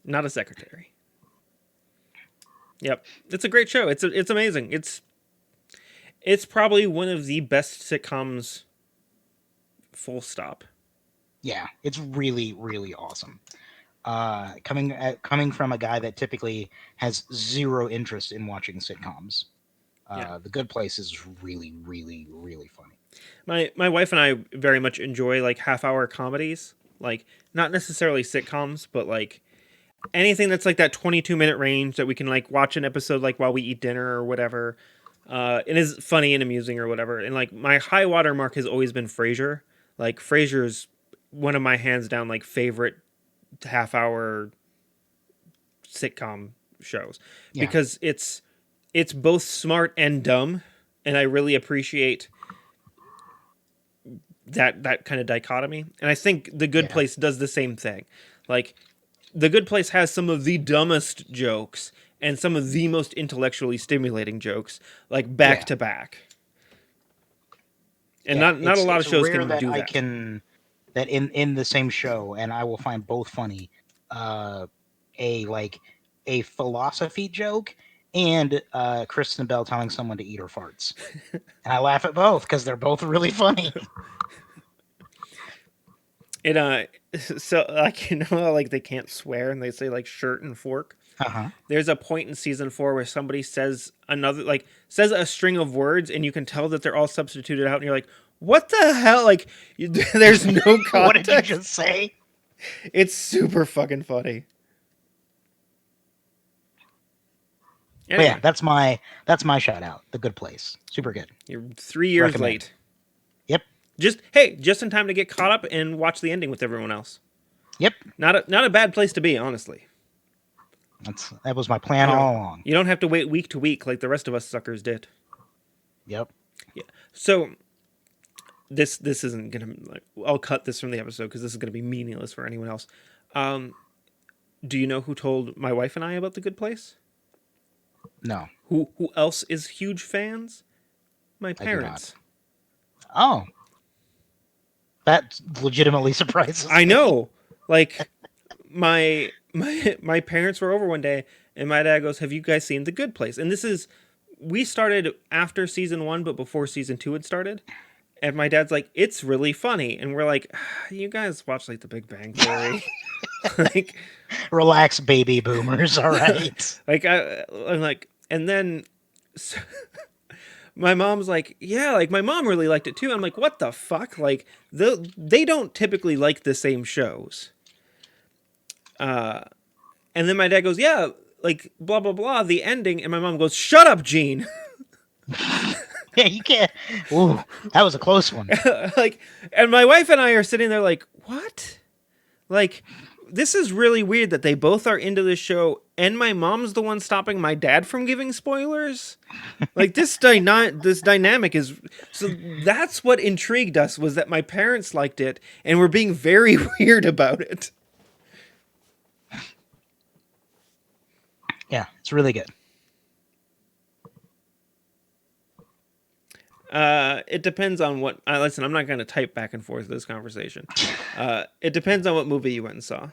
Not a secretary. Yep, it's a great show. It's amazing. It's probably one of the best sitcoms. Full stop. Yeah, it's really, really awesome. Coming from a guy that typically has zero interest in watching sitcoms, Yeah. The Good Place is really, really, really funny. My wife and I very much enjoy like half-hour comedies, like not necessarily sitcoms, but like anything that's like that 22-minute range that we can like watch an episode like while we eat dinner or whatever. It is funny and amusing or whatever. And like my high water mark has always been Frasier. Like Frasier's one of my hands down like favorite half-hour sitcom shows Yeah, because it's both smart and dumb, and I really appreciate that kind of dichotomy. And I think The Good yeah, Place does the same thing. Like The Good Place has some of the dumbest jokes and some of the most intellectually stimulating jokes, like back yeah, to back. And yeah. not a lot of It's shows rare can that do I that. can that in the same show, and I will find both funny. Uh, a like a philosophy joke and Kristen Bell telling someone to eat her farts, and I laugh at both because they're both really funny. It so like you know how, like they can't swear and they say like shirt and fork. Uh huh. There's a point in season 4 where somebody says another like says a string of words and you can tell that they're all substituted out and you're like, what the hell? Like there's no What did you context. just say? It's super fucking funny. But yeah, Anyway, that's my shout out. The Good Place, super good. you're 3 years Recommend. late. Yep, Just in time to get caught up and watch the ending with everyone else. yep. Not a bad place to be, honestly. That was my plan You know, all along. you don't have to wait week to week like the rest of us suckers did. Yep. Yeah. So this isn't gonna like I'll cut this from the episode because this is gonna be meaningless for anyone else. Um, do you know who told my wife and I about The Good Place? No, Who else is huge fans? My I do parents. not. Oh, that legitimately surprises I me. know. Like my parents were over one day and my dad goes, "Have you guys seen The Good Place?" And this is we started after season 1 but before season 2 had started. And my dad's like, "It's really funny." And we're like, "You guys watch like The Big Bang Theory." like Relax, baby boomers. All right. I'm like and then so, my mom's like, "Yeah, like my mom really liked it too." I'm like, "What the fuck?" Like they don't typically like the same shows. And then my dad goes, "Yeah, like blah blah blah, the ending." And my mom goes, "Shut up, Gene." Yeah, you can't. Ooh, that was a close one. like, and my wife and I are sitting there like, "What?" Like, this is really weird that they both are into this show, and my mom's the one stopping my dad from giving spoilers. Like this dynamic is so that's what intrigued us was that my parents liked it and were being very weird about it. Yeah, it's really good. It depends on what. Listen, I'm not going to type back and forth this conversation. It depends on what movie you went and saw.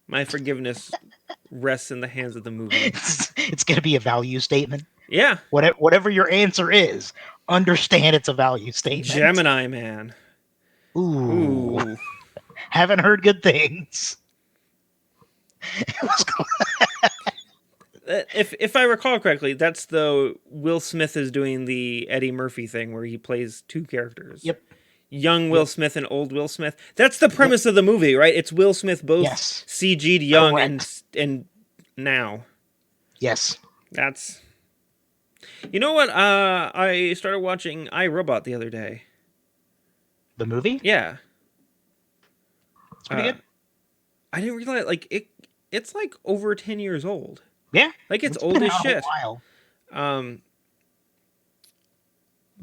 My forgiveness rests in the hands of the movie. It's going to be a value statement. Yeah, Whatever your answer is, understand it's a value statement. Gemini Man. Ooh, Ooh, haven't heard good things. if I recall correctly, that's the Will Smith is doing the Eddie Murphy thing where he plays two characters. Yep. Young Will Smith and old Will Smith. That's the premise of the movie, right? It's Will Smith both Yes. CG'd young Correct. and now. Yes. That's. You know what? I started watching iRobot the other day. The movie? Yeah. It's pretty good. I didn't realize it's like over 10 years old. Yeah. Like it's It's old been as out shit. A while.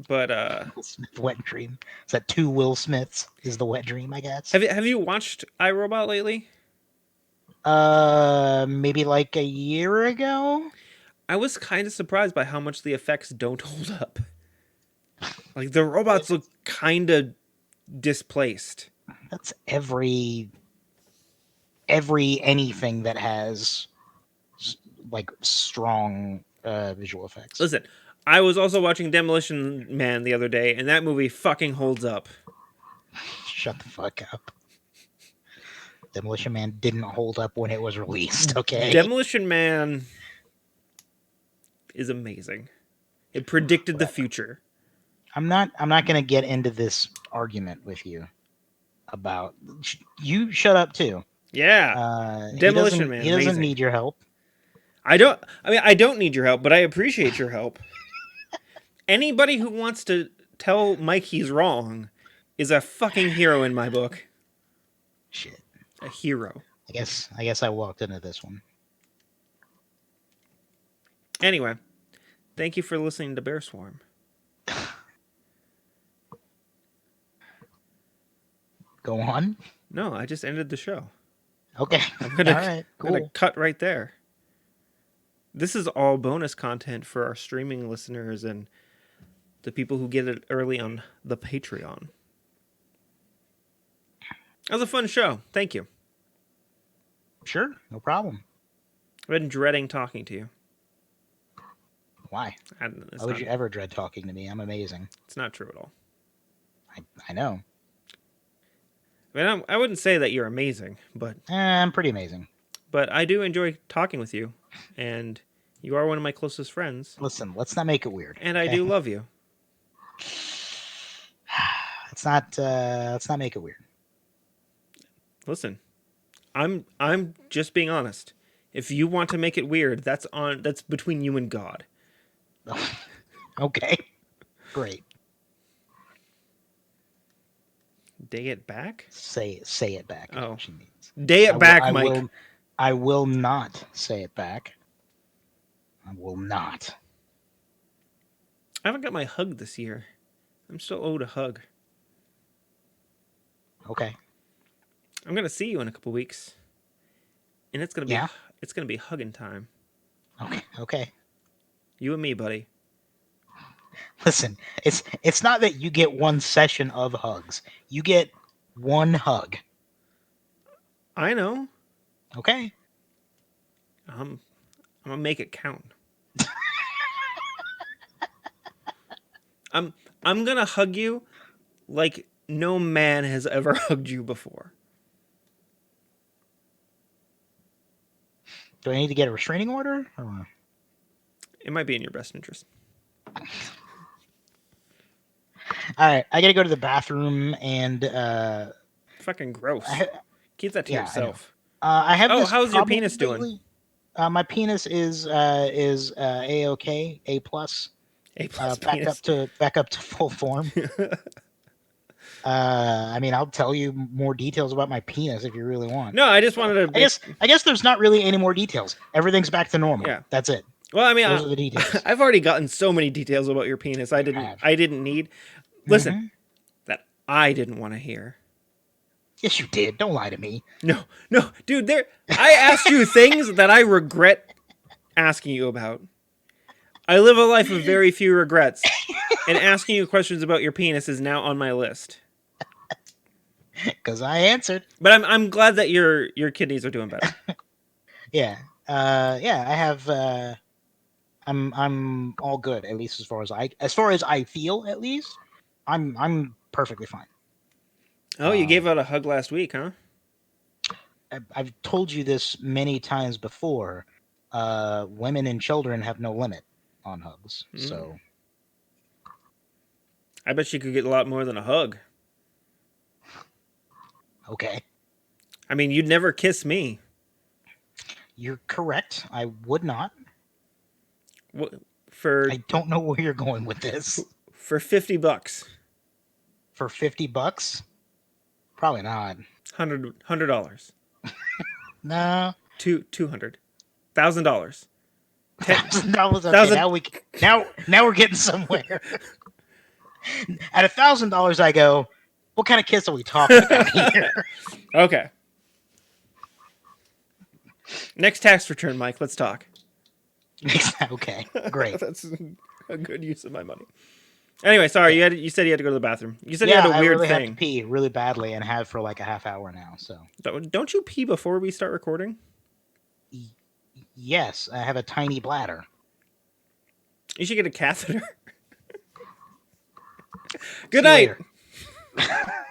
But Will Smith wet dream. Is that two Will Smiths? Is the wet dream? I guess. have you watched iRobot lately? Maybe like a year ago. I was kind of surprised by how much the effects don't hold up. Like the robots look kind of displaced. That's every anything that has like strong visual effects. Listen, I was also watching Demolition Man the other day, and that movie fucking holds up. Shut the fuck up. Demolition Man didn't hold up when it was released. Okay. Demolition Man is amazing. It predicted the future. I'm not gonna get into this argument with you about you. Shut up too. Yeah. He Demolition doesn't, Man, He doesn't amazing. need your help. I don't need your help, but I appreciate your help. Anybody who wants to tell Mike he's wrong is a fucking hero in my book. Shit. A hero. I guess I walked into this one. Anyway, thank you for listening to Bear Swarm. Go on. No, I just ended the show. Okay. I'm gonna, All right. I'm gonna Cool. cut right there. This is all bonus content for our streaming listeners and the people who get it early on the Patreon. That was a fun show. Thank you. Sure. No problem. I've been dreading talking to you. Why? It's Why would not, you ever dread talking to me? I'm amazing. it's not true at all. I know. I mean, I wouldn't say that you're amazing, but I'm pretty amazing. I do enjoy talking with you, and you are one of my closest friends, Listen, let's not make it weird. and I okay? do love you. Let's not make it weird. Listen, I'm just being honest. If you want to make it weird, that's between you and God. Okay. Great. Day it back? Say it back. Is Oh. what she means. Day it back, Mike. I will not say it back. I will not. I haven't got my hug this year. I'm still owed a hug. Okay. I'm gonna see you in a couple weeks, and it's gonna be hugging time. Okay. Okay. You and me, buddy. Listen, it's not that you get one session of hugs. You get one hug. I know. Okay. I'm gonna make it count. I'm gonna hug you like no man has ever hugged you before. Do I need to get a restraining order? It might be in your best interest. All right, I gotta go to the bathroom and Fucking gross. Keep that to yeah, I yourself. I have. Oh, this how's your problem penis doing? lately. My penis is A-OK, A plus. A plus Back penis. up to full form. I mean, I'll tell you more details about my penis if you really want. No, I just wanted to. I guess there's not really any more details. Everything's back to normal. Yeah. That's it. Well, I mean, Those are the details. I've already gotten so many details about your penis. I didn't need. Listen, Mhm. that I didn't want to hear. Yes, you did. Don't lie to me. No, dude. I asked you things that I regret asking you about. I live a life of very few regrets, and asking you questions about your penis is now on my list. Because I answered. But I'm glad that your kidneys are doing better. Yeah. Yeah. I have. I'm all good, at least as far as I feel. At least I'm perfectly fine. Oh, you gave out a hug last week, huh? I've told you this many times before. Women and children have no limit on hugs. So I bet you could get a lot more than a hug. okay. I mean, you'd never kiss me. You're correct. I would not. What, for I don't know where you're going with this. for $50. For $50? Probably not. $100. No. $200,000. $1,000. Okay, now we're getting somewhere. At $1,000, I go, what kind of kiss are we talking about here? Okay. Next tax return, Mike. Let's talk. Okay, great. That's a good use of my money. Anyway, sorry. You said you had to go to the bathroom. You said you Yeah, had a I weird really have thing. to pee really badly and have for like a half hour now. So Don't you pee before we start recording? Yes, I have a tiny bladder. You should get a catheter. Good See you night. later.